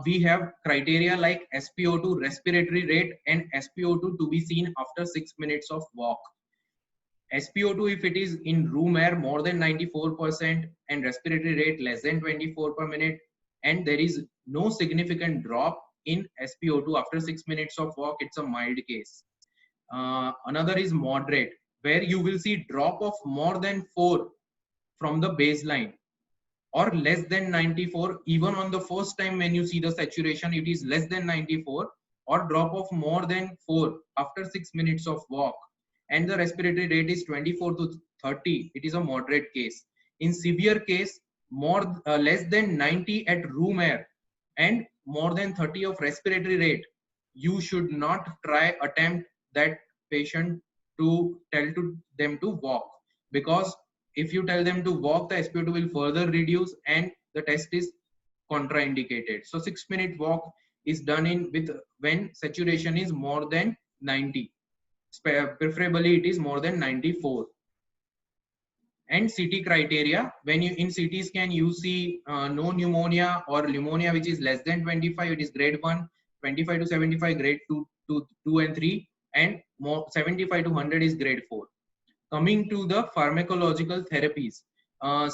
We have criteria like SpO2 respiratory rate and SpO2 to be seen after 6 minutes of walk. SpO2 if it is in room air more than 94% and respiratory rate less than 24 per minute, and there is no significant drop in SpO2 after 6 minutes of walk, it's a mild case. Another is moderate, where you will see drop of more than 4 from the baseline, or less than 94 even on the first time when you see the saturation it is less than 94, or drop of more than 4 after 6 minutes of walk, and the respiratory rate is 24 to 30, it is a moderate case. In severe case, less than 90 at room air and more than 30 of respiratory rate, you should not attempt that patient to tell to them to walk, because if you tell them to walk, the SpO2 will further reduce and the test is contraindicated. So 6-minute walk is done in with when saturation is more than 90. Preferably it is more than 94. And CT criteria, when you in CT scan you see no pneumonia or pneumonia which is less than 25, it is grade 1, 25 to 75 grade 2 and 3, and more 75 to 100 is grade 4. Coming to the pharmacological therapies,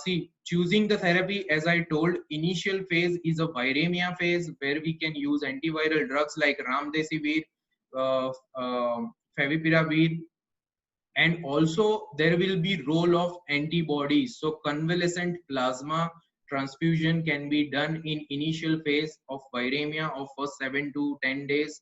see, choosing the therapy, as I told, initial phase is a viremia phase where we can use antiviral drugs like Remdesivir, uh, uh, Favipiravir, and also there will be role of antibodies. So convalescent plasma transfusion can be done in initial phase of viremia of first 7 to 10 days.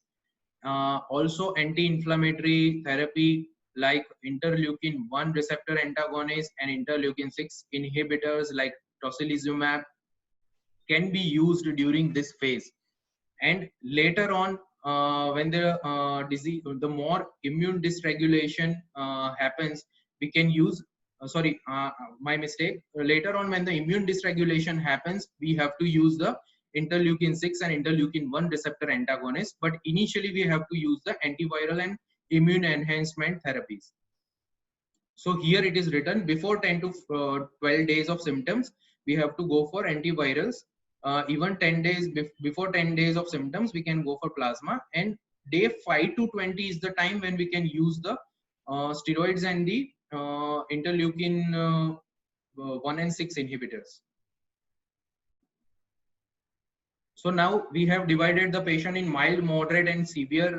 Also anti-inflammatory therapy like interleukin 1 receptor antagonist and interleukin 6 inhibitors like tocilizumab can be used during this phase. And later on, when the disease, the more immune dysregulation happens, we can use my mistake, later on when the immune dysregulation happens, we have to use the interleukin 6 and interleukin 1 receptor antagonist, but initially we have to use the antiviral and immune enhancement therapies. So here it is written, before 10 to 12 days of symptoms, we have to go for antivirals. Even 10 days before 10 days of symptoms, we can go for plasma. And day 5 to 20 is the time when we can use the steroids and the interleukin 1 and 6 inhibitors. So now we have divided the patient in mild, moderate, and severe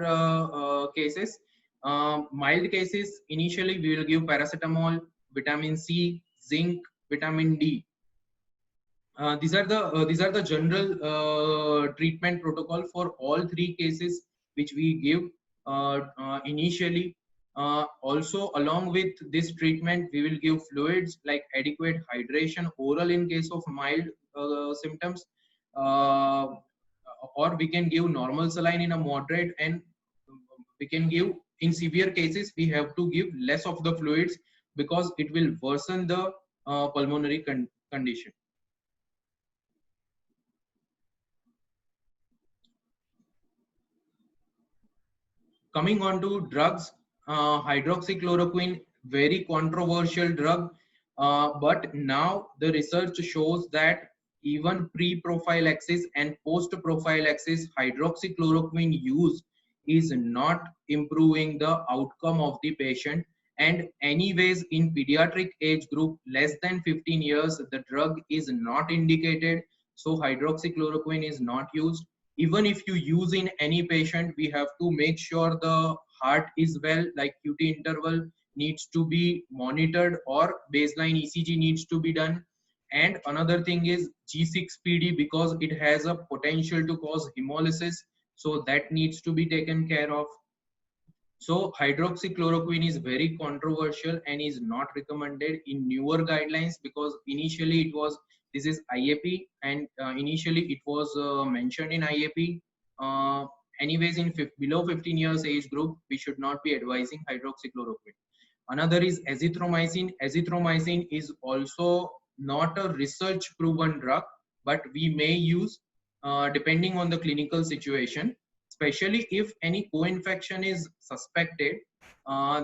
cases. Mild cases, initially we will give paracetamol, vitamin C, zinc, vitamin D. These are the general treatment protocol for all three cases which we give initially. Also, along with this treatment, we will give fluids like adequate hydration oral in case of mild symptoms, uh, or we can give normal saline in a moderate, and we can give in severe cases we have to give less of the fluids because it will worsen the pulmonary condition. Coming on to drugs, hydroxychloroquine, very controversial drug, but now the research shows that even pre-prophylaxis and post-prophylaxis hydroxychloroquine use is not improving the outcome of the patient. And anyways, in pediatric age group less than 15 years, the drug is not indicated, so hydroxychloroquine is not used. Even if you use in any patient, we have to make sure the heart is well, like QT interval needs to be monitored or baseline ECG needs to be done. And another thing is G6PD, because it has a potential to cause hemolysis, so that needs to be taken care of. So hydroxychloroquine is very controversial and is not recommended in newer guidelines, because initially it was, this is IAP, and initially it was mentioned in IAP. Anyways, in below 15 years age group, we should not be advising hydroxychloroquine. Another is azithromycin. Azithromycin is also not a research proven drug, but we may use depending on the clinical situation, especially if any co-infection is suspected.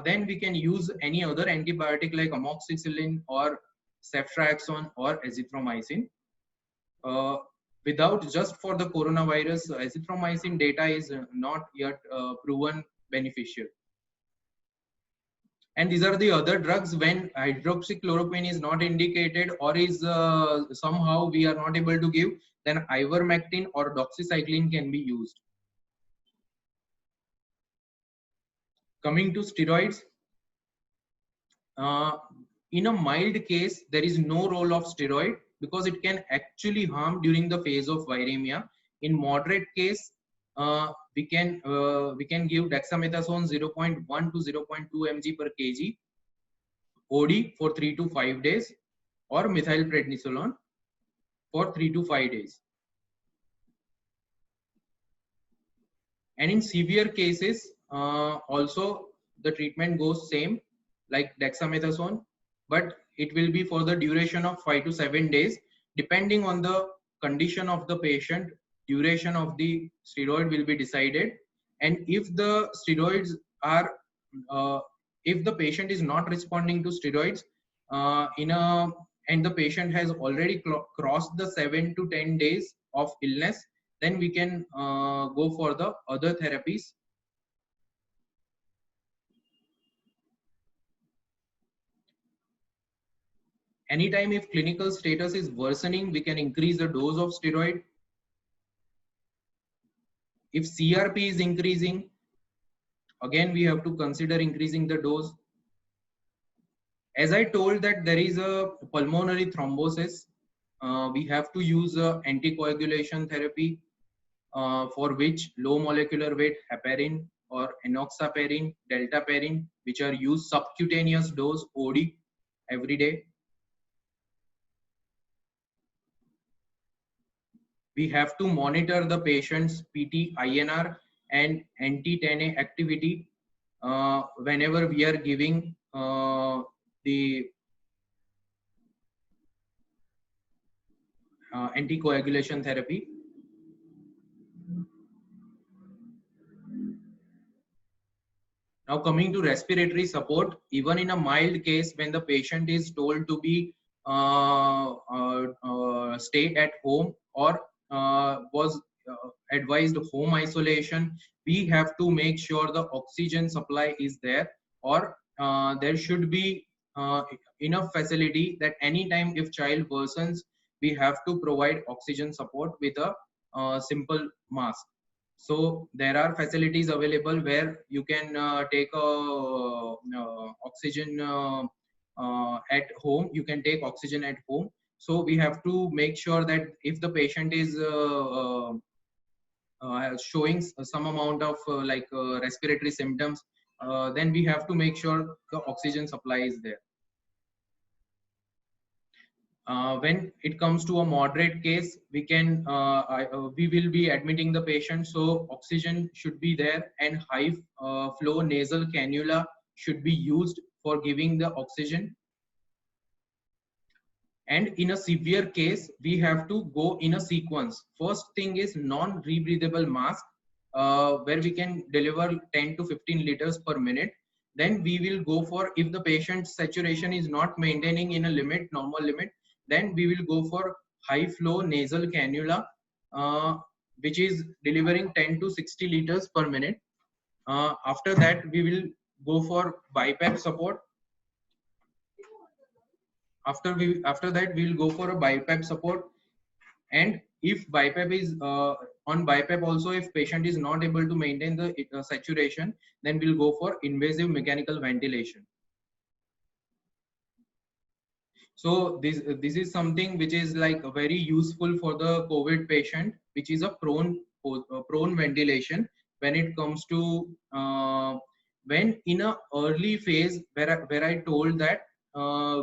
Then we can use any other antibiotic like amoxicillin or ceftriaxone or azithromycin. Uh, Without just for the coronavirus, azithromycin data is not yet proven beneficial. And these are the other drugs when hydroxychloroquine is not indicated or is somehow we are not able to give, then ivermectin or doxycycline can be used. Coming to steroids, uh, in a mild case, there is no role of steroid because it can actually harm during the phase of viremia. In moderate case, we can give dexamethasone 0.1 to 0.2 mg per kg OD for 3 to 5 days, or methylprednisolone for 3 to 5 days. And in severe cases, also the treatment goes same like dexamethasone, but it will be for the duration of 5 to 7 days. Depending on the condition of the patient, duration of the steroid will be decided. And if the steroids are, uh, if the patient is not responding to steroids in a, and the patient has already crossed the 7 to 10 days of illness, then we can go for the other therapies. Anytime if clinical status is worsening, we can increase the dose of steroid. If CRP is increasing, again we have to consider increasing the dose. As I told that there is a pulmonary thrombosis, we have to use anticoagulation therapy, for which low molecular weight heparin or enoxaparin, deltaparin, which are used subcutaneous dose OD every day. We have to monitor the patient's PT INR and anti-10A activity whenever we are giving the anticoagulation therapy. Now coming to respiratory support, even in a mild case when the patient is told to be stay at home or was advised home isolation, we have to make sure the oxygen supply is there, or there should be enough facility that anytime if child worsens, we have to provide oxygen support with a simple mask. So there are facilities available where you can take oxygen at home. You can take oxygen at home. So we have to make sure that if the patient is showing some amount of respiratory symptoms, then we have to make sure the oxygen supply is there. When it comes to a moderate case, we will be admitting the patient, so oxygen should be there, and high flow nasal cannula should be used for giving the oxygen. And in a severe case, we have to go in a sequence. First thing is non-rebreathable mask, where we can deliver 10 to 15 liters per minute. Then we will go for, if the patient's saturation is not maintaining in a limit, normal limit, then we will go for high flow nasal cannula, which is delivering 10 to 60 liters per minute. After that, we will go for BiPAP support. After that, we will go for a BiPAP support. And if BiPAP is on BiPAP also, if patient is not able to maintain the saturation, then we'll go for invasive mechanical ventilation. So this is something which is like very useful for the COVID patient, which is a prone ventilation. When it comes to when in a early phase, where I told that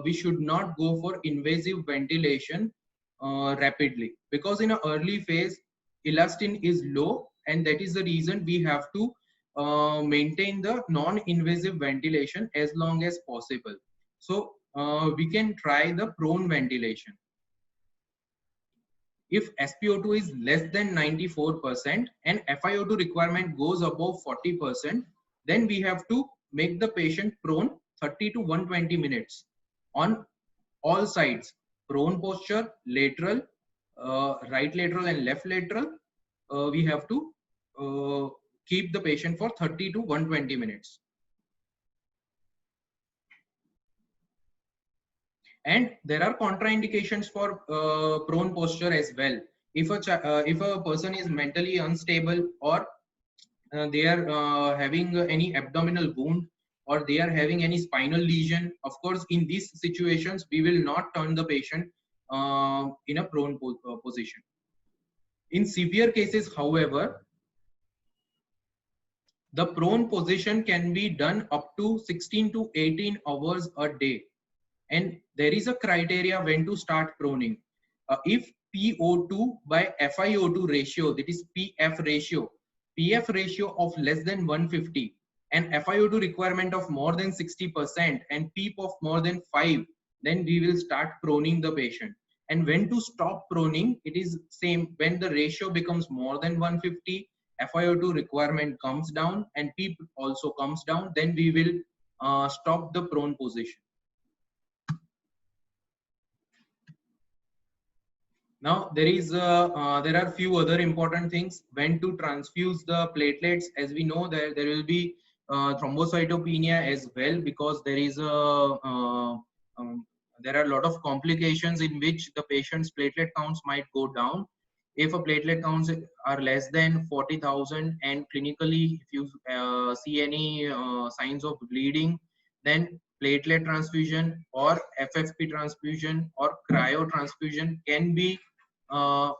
we should not go for invasive ventilation rapidly, because in an early phase elastin is low, and that is the reason we have to maintain the non-invasive ventilation as long as possible. So we can try the prone ventilation. If SpO2 is less than 94% and FiO2 requirement goes above 40%, then we have to make the patient prone 30 to 120 minutes on all sides: prone posture, lateral, right lateral and left lateral. We have to keep the patient for 30 to 120 minutes. And there are contraindications for prone posture as well. If a person is mentally unstable, or they are having any abdominal wound, or they are having any spinal lesion, of course in these situations we will not turn the patient in a prone position. In severe cases, however, the prone position can be done up to 16 to 18 hours a day. And there is a criteria when to start proning. If PO2 by FiO2 ratio, that is PF ratio of less than 150, and FiO2 requirement of more than 60% and PEEP of more than 5, then we will start proning the patient. And when to stop proning, it is same. When the ratio becomes more than 150, FiO2 requirement comes down and PEEP also comes down, then we will stop the prone position. Now there are few other important things. When to transfuse the platelets, as we know that there will be thrombocytopenia as well, because there is there are a lot of complications in which the patient's platelet counts might go down. If a platelet counts are less than 40,000 and clinically if you see any signs of bleeding, then platelet transfusion or FFP transfusion or cryo transfusion uh,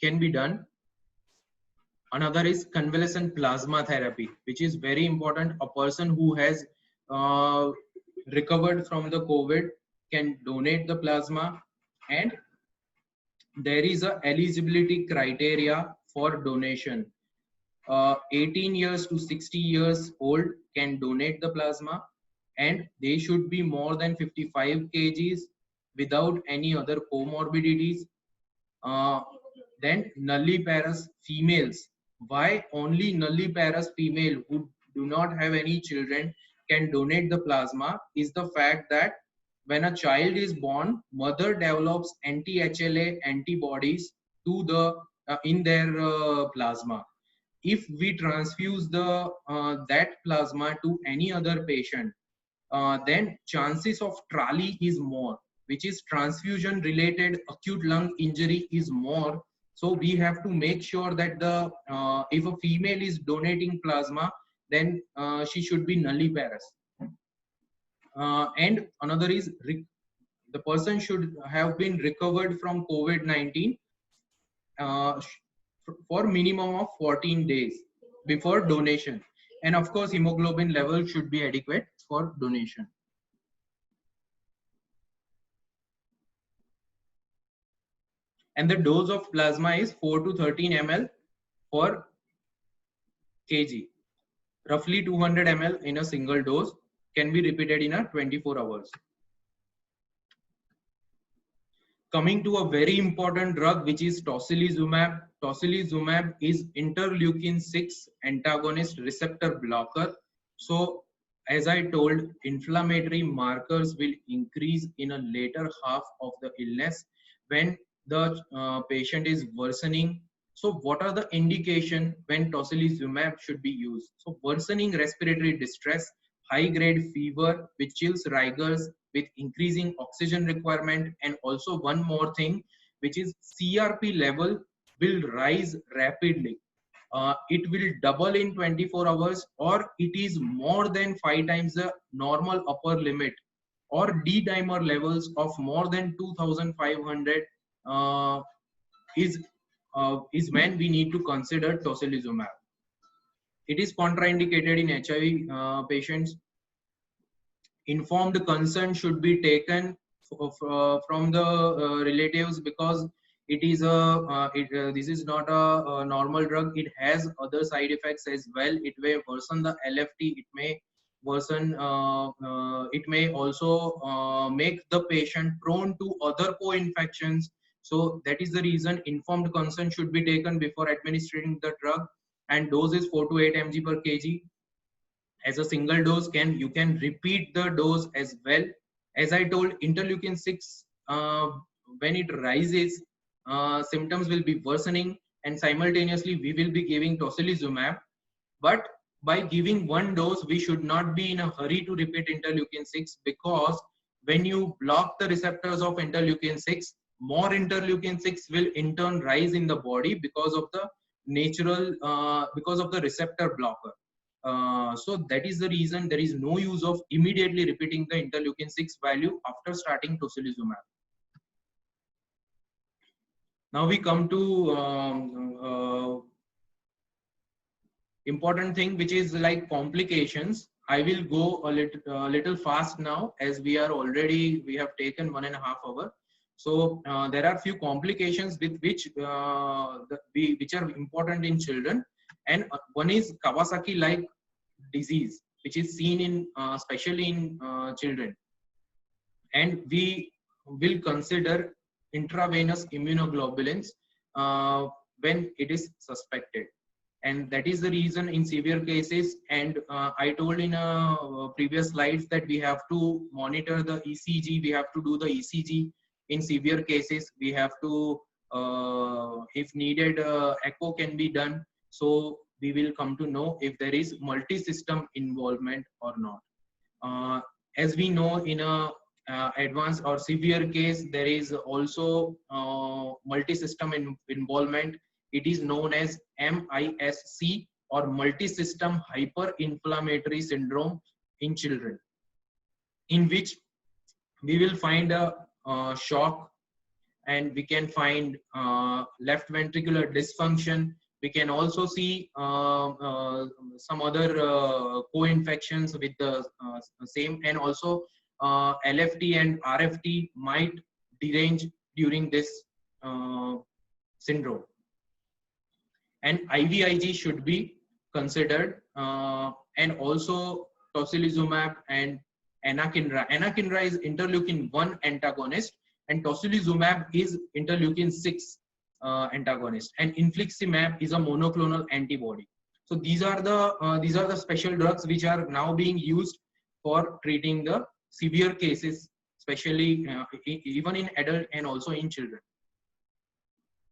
can be done. Another is convalescent plasma therapy, which is very important. A person who has recovered from the COVID can donate the plasma, and there is a eligibility criteria for donation. 18 years to 60 years old can donate the plasma, and they should be more than 55 kgs without any other comorbidities. Then nulliparous females. Why only nulliparous female who do not have any children can donate the plasma is the fact that when a child is born, mother develops anti-HLA antibodies to the in their plasma. If we transfuse that plasma to any other patient, then chances of TRALI is more, which is transfusion related acute lung injury is more. So we have to make sure that the if a female is donating plasma, then she should be nulliparous. And another is the person should have been recovered from COVID-19 for minimum of 14 days before donation. And of course, hemoglobin level should be adequate for donation. And the dose of plasma is 4 to 13 ml per kg. Roughly 200 ml in a single dose can be repeated in a 24 hours. Coming to a very important drug, which is tocilizumab. Tocilizumab is interleukin-6 antagonist receptor blocker. So as I told, inflammatory markers will increase in a later half of the illness when the patient is worsening. So what are the indication when tocilizumab should be used? So worsening respiratory distress, high grade fever with chills, rigors, with increasing oxygen requirement, and also one more thing, which is CRP level will rise rapidly. It will double in 24 hours, or it is more than 5 times the normal upper limit, or D-dimer levels of more than 2,500 is when we need to consider tocilizumab. It is contraindicated in HIV patients. Informed consent should be taken from the relatives, because it is this is not a normal drug. It has other side effects as well. It may worsen the LFT. It may worsen. It may also make the patient prone to other co-infections. So that is the reason informed consent should be taken before administering the drug. And dose is 4 to 8 mg per kg. As a single dose, you can repeat the dose as well. As I told, interleukin-6 when it rises, symptoms will be worsening, and simultaneously we will be giving tocilizumab. But by giving one dose, we should not be in a hurry to repeat interleukin-6, because when you block the receptors of interleukin-6, more interleukin-6 will in turn rise in the body because of the natural because of the receptor blocker. So that is the reason there is no use of immediately repeating the interleukin-6 value after starting tocilizumab. Now we come to important thing, which is like complications. I will go a little fast now, as we have taken 1.5 hours. So there are few complications with which are important in children. and one is Kawasaki like disease, which is seen in especially in children, and we will consider intravenous immunoglobulins when it is suspected. And that is the reason in severe cases, and I told in previous slides that we have to monitor the ECG, we have to do the ECG in severe cases, we have to if needed echo can be done, so we will come to know if there is multi-system involvement or not. As we know, in a advanced or severe case, there is also multi-system involvement. It is known as MISC, or multi-system hyperinflammatory syndrome in children, in which we will find a shock, and we can find left ventricular dysfunction. We can also see some other co-infections with the same, and also LFT and RFT might derange during this syndrome. And IVIG should be considered, and also tocilizumab and anakinra. Anakinra is interleukin 1 antagonist, and tocilizumab is interleukin 6 antagonist, and infliximab is a monoclonal antibody. So these are the special drugs which are now being used for treating the severe cases, especially even in adult and also in children.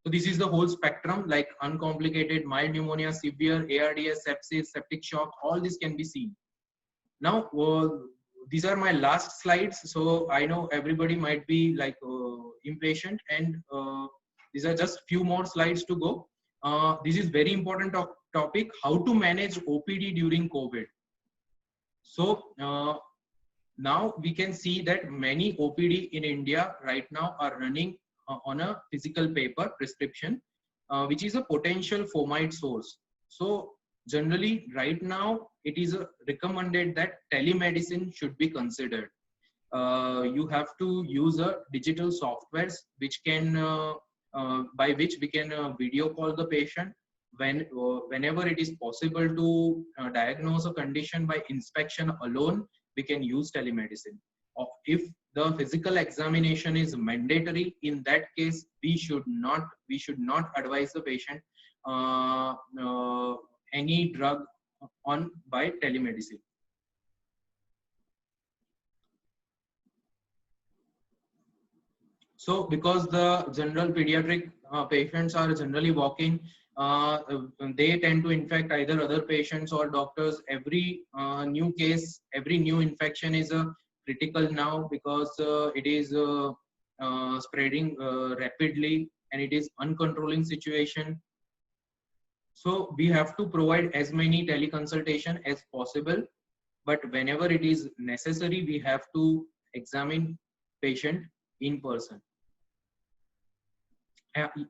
So this is the whole spectrum, like uncomplicated, mild pneumonia, severe, ARDS, sepsis, septic shock, all this can be seen. Now, these are my last slides. So I know everybody might be like impatient, and these are just few more slides to go. This is very important topic, how to manage OPD during COVID. So now we can see that many OPD in India right now are running on a physical paper prescription, which is a potential fomite source. So generally right now it is recommended that telemedicine should be considered. You have to use a digital softwares which can by which we can video call the patient whenever it is possible to diagnose a condition by inspection alone. We can use telemedicine. Or if the physical examination is mandatory, in that case we should not advise the patient any drug on by telemedicine. So because the general pediatric patients are generally walking, they tend to infect either other patients or doctors. Every new case, every new infection is critical now, because it is spreading rapidly, and it is uncontrolling situation. So we have to provide as many teleconsultation as possible, but whenever it is necessary, we have to examine patient in person.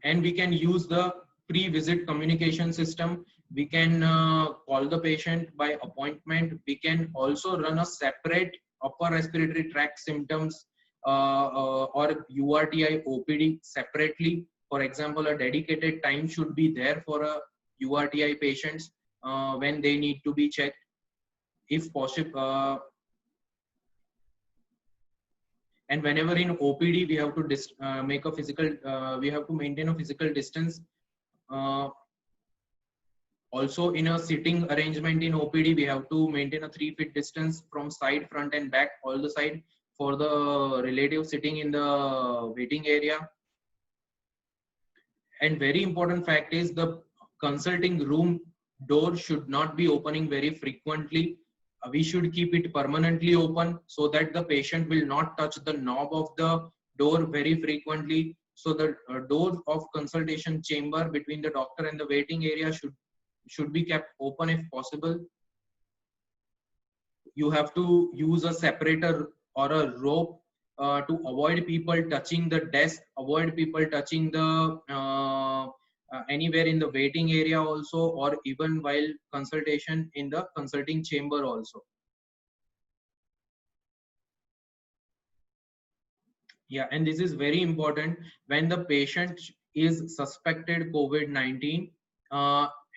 And we can use the pre-visit communication system. We can call the patient by appointment. We can also run a separate upper respiratory tract symptoms or URTI OPD separately. For example, a dedicated time should be there for a URTI patients when they need to be checked, if possible. And whenever in OPD, we have to make a physical, we have to maintain a physical distance. Also in a sitting arrangement in OPD, we have to maintain a 3 feet distance from side, front and back, all the side, for the relative sitting in the waiting area. And very important fact is the consulting room door should not be opening very frequently. We should keep it permanently open so that the patient will not touch the knob of the door very frequently. So the door of consultation chamber between the doctor and the waiting area should be kept open if possible. You have to use a separator or a rope to avoid people touching the desk, avoid people touching the anywhere in the waiting area also, or even while consultation in the consulting chamber also. Yeah, and this is very important when the patient is suspected COVID-19.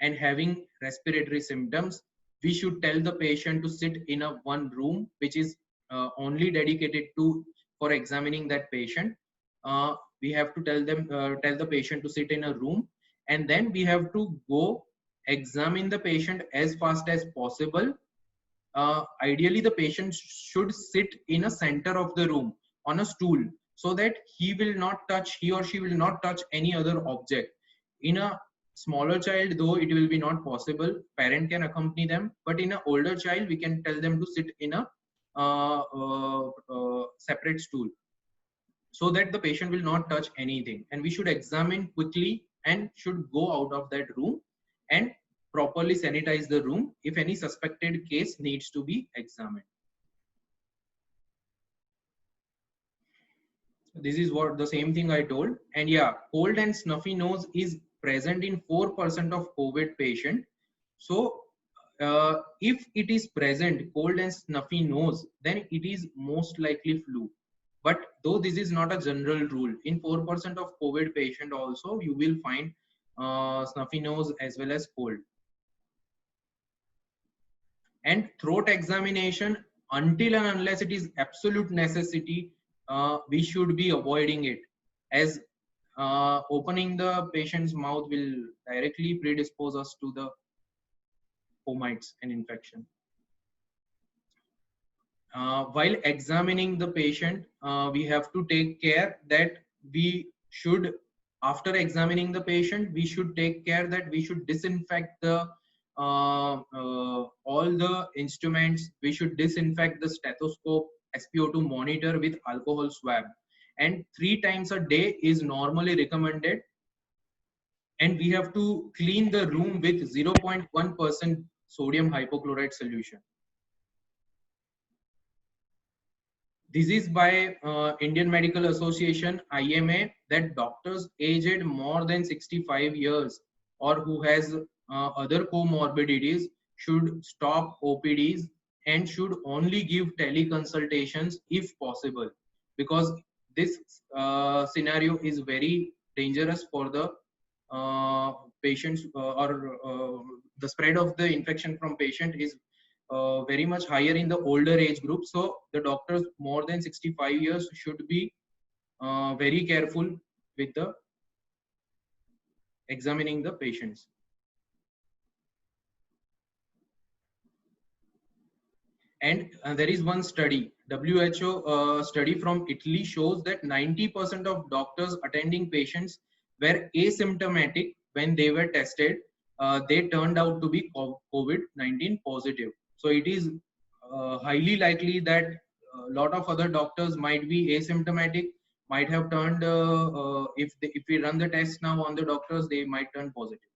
and having respiratory symptoms, we should tell the patient to sit in a one room which is only dedicated to for examining that patient. We have to tell the patient to sit in a room, and then we have to go examine the patient as fast as possible. Ideally the patient should sit in a center of the room on a stool, so that he or she will not touch any other object. In a smaller child, though, it will be not possible, parent can accompany them, but in an older child we can tell them to sit in a separate stool, so that the patient will not touch anything, and we should examine quickly and should go out of that room and properly sanitize the room if any suspected case needs to be examined. This is what the same thing I told. And yeah, cold and snuffy nose is present in 4% of COVID patient. So if it is present, cold and snuffy nose, then it is most likely flu. But though this is not a general rule, in 4% of COVID patient also you will find snuffy nose as well as cold. And throat examination, until and unless it is absolute necessity, we should be avoiding it, as opening the patient's mouth will directly predispose us to the fomites and infection. While examining the patient, we have to take care that we should, after examining the patient, we should take care that we should disinfect the all the instruments. We should disinfect the stethoscope, SpO2 monitor with alcohol swab, and 3 times a day is normally recommended. And we have to clean the room with 0.1% sodium hypochlorite solution. This is by Indian Medical Association, IMA, that doctors aged more than 65 years or who has other comorbidities should stop OPDs and should only give teleconsultations if possible, because this scenario is very dangerous for the patients, or the spread of the infection from patient is very much higher in the older age group. So the doctors more than 65 years should be very careful with the examining the patients. And there is one study, WHO study from Italy shows that 90% of doctors attending patients were asymptomatic when they were tested. They turned out to be COVID-19 positive. So it is highly likely that a lot of other doctors might be asymptomatic, might have turned, if we run the test now on the doctors, they might turn positive.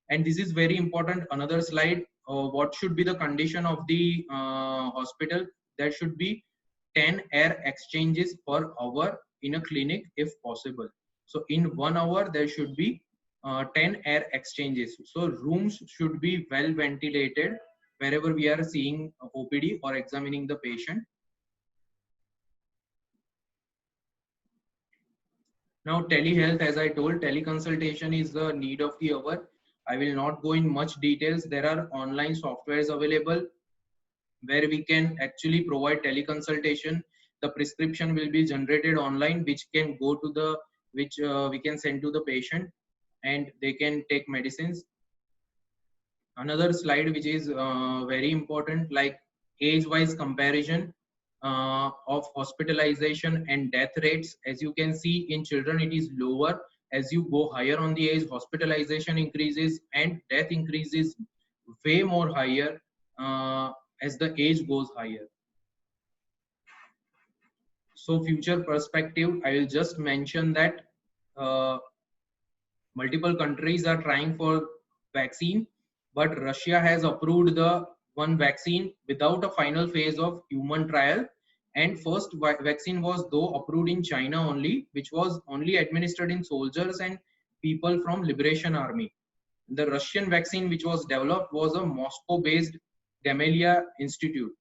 And this is very important. Another slide, what should be the condition of the hospital? There should be 10 air exchanges per hour in a clinic if possible. So in 1 hour there should be 10 air exchanges. So rooms should be well ventilated wherever we are seeing OPD or examining the patient. Now telehealth, as I told, teleconsultation is the need of the hour. I will not go in much details. There are online softwares available where we can actually provide teleconsultation. The prescription will be generated online, which can go to the, which we can send to the patient, and they can take medicines. Another slide which is very important, like age-wise comparison of hospitalization and death rates. As you can see, in children it is lower. As you go higher on the age, hospitalization increases and death increases way more higher as the age goes higher. So future perspective, I will just mention that multiple countries are trying for vaccine, but Russia has approved the one vaccine without a final phase of human trial. And first vaccine was though approved in China only, which was only administered in soldiers and people from Liberation Army. The Russian vaccine which was developed was a Moscow-based Gamaleya Institute.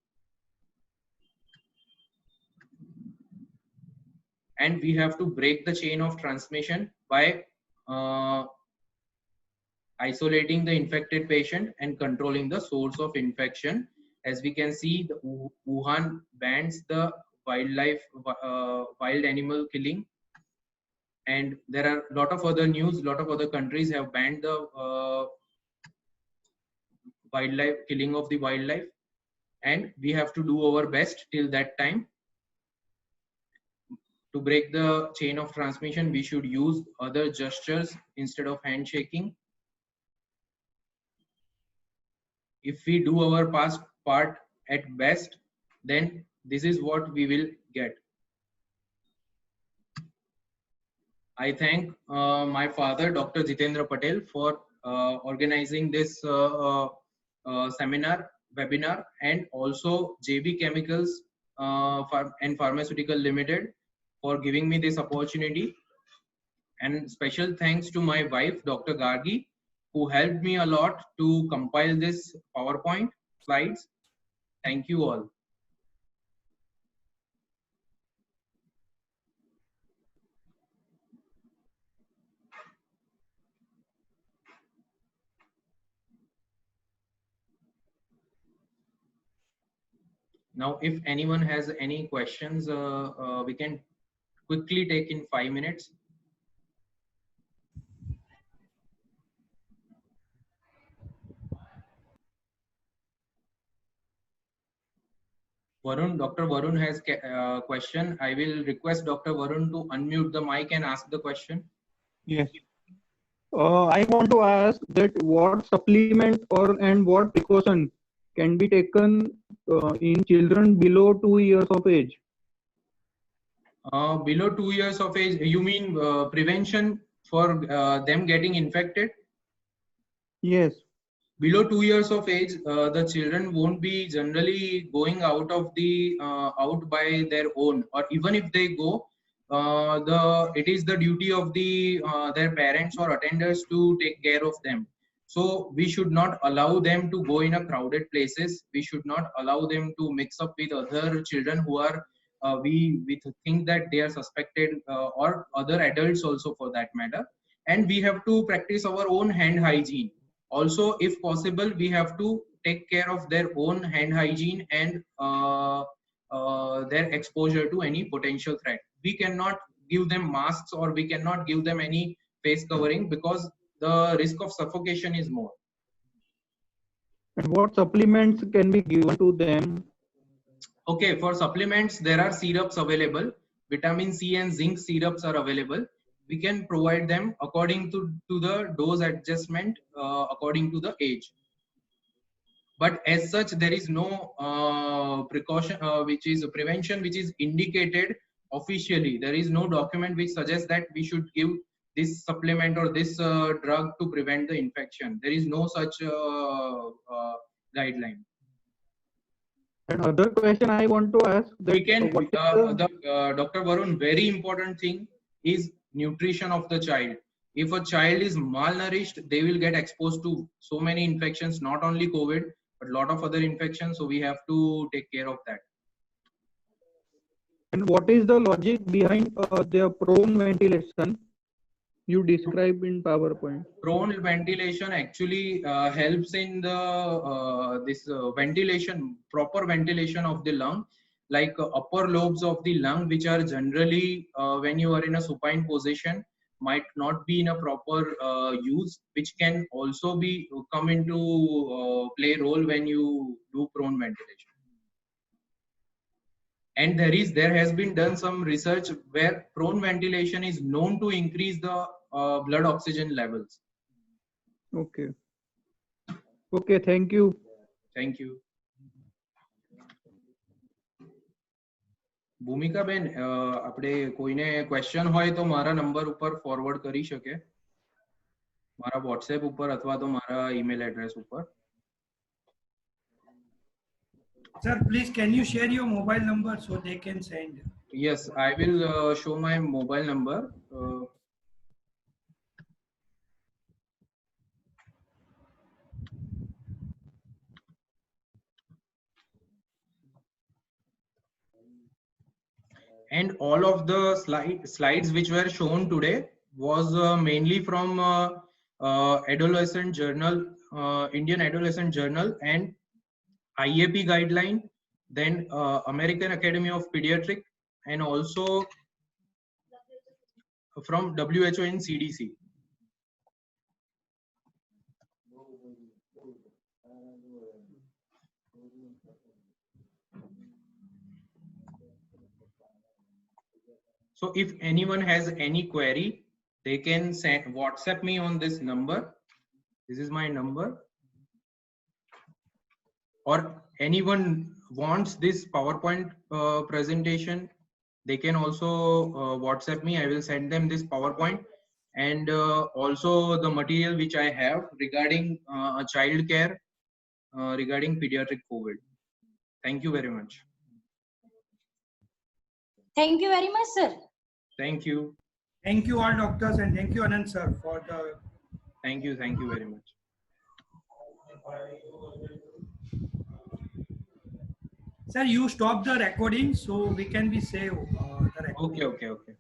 And we have to break the chain of transmission by isolating the infected patient and controlling the source of infection. As we can see, the Wuhan bans the wild animal killing, and there are a lot of other news. A lot of other countries have banned the wildlife killing of the wildlife, and we have to do our best till that time. To break the chain of transmission, we should use other gestures instead of handshaking. If we do our part at best, then this is what we will get. I thank my father, Dr. Jitendra Patel, for organizing this seminar, webinar, and also JB Chemicals and Pharmaceutical Limited for giving me this opportunity. And special thanks to my wife, Dr. Gargi, who helped me a lot to compile this PowerPoint slides. Thank you all. Now, if anyone has any questions, we can quickly take in 5 minutes. Varun, Dr. Varun has a question. I will request Dr. Varun to unmute the mic and ask the question. Yes. I want to ask that what supplement and what precaution can be taken in children below 2 years of age? Below 2 years of age, you mean prevention for them getting infected? Yes. Below 2 years of age, the children won't be generally going out of the out by their own, or even if they go, it is the duty of their parents or attenders to take care of them. So we should not allow them to go in a crowded places. We should not allow them to mix up with other children who are we think that they are suspected, or other adults also for that matter. And we have to practice our own hand hygiene. Also, if possible, we have to take care of their own hand hygiene and their exposure to any potential threat. We cannot give them masks, or we cannot give them any face covering, because the risk of suffocation is more. And what supplements can be given to them? Okay, for supplements, there are syrups available. Vitamin C and zinc syrups are available. We can provide them according to the dose adjustment, according to the age. But as such, there is no precaution, which is a prevention, which is indicated officially. There is no document which suggests that we should give this supplement or this drug to prevent the infection. There is no such guideline. Another question I want to ask that We can, Dr. Varun, very important thing is nutrition of the child. If a child is malnourished, they will get exposed to so many infections, not only COVID, but a lot of other infections. So we have to take care of that. And what is the logic behind their prone ventilation you described in PowerPoint? Prone ventilation actually helps in the ventilation, proper ventilation of the lung, like upper lobes of the lung, which are generally when you are in a supine position, might not be in a proper use, which can also be come into play role when you do prone ventilation. And there has been done some research where prone ventilation is known to increase the blood oxygen levels. Okay. Okay, thank you. Thank you. ભૂમિકા બેન, આપણે કોઈને question હોય તો મારા number ઉપર forward કરી શકે, મારા વોટ્સએપ ઉપર અથવા તો મારા ઈમેલ એડ્રેસ ઉપર. Sir, please can you share your mobile number so they can send? Yes, I will show my mobile number. And all of the slides which were shown today was mainly from Adolescent Journal, Indian Adolescent Journal, and IAP guideline, then American Academy of Pediatric, and also from WHO and CDC. So if anyone has any query, they can send WhatsApp me on this number. This is my number. Or anyone wants this PowerPoint presentation, they can also WhatsApp me. I will send them this PowerPoint, and also the material which I have regarding child care, regarding pediatric COVID. Thank you very much. Thank you very much, sir. Thank you. Thank you all doctors, and thank you Anand sir for the. Thank you. Thank you very much. Sir, you stop the recording so we can be save the recording. Okay.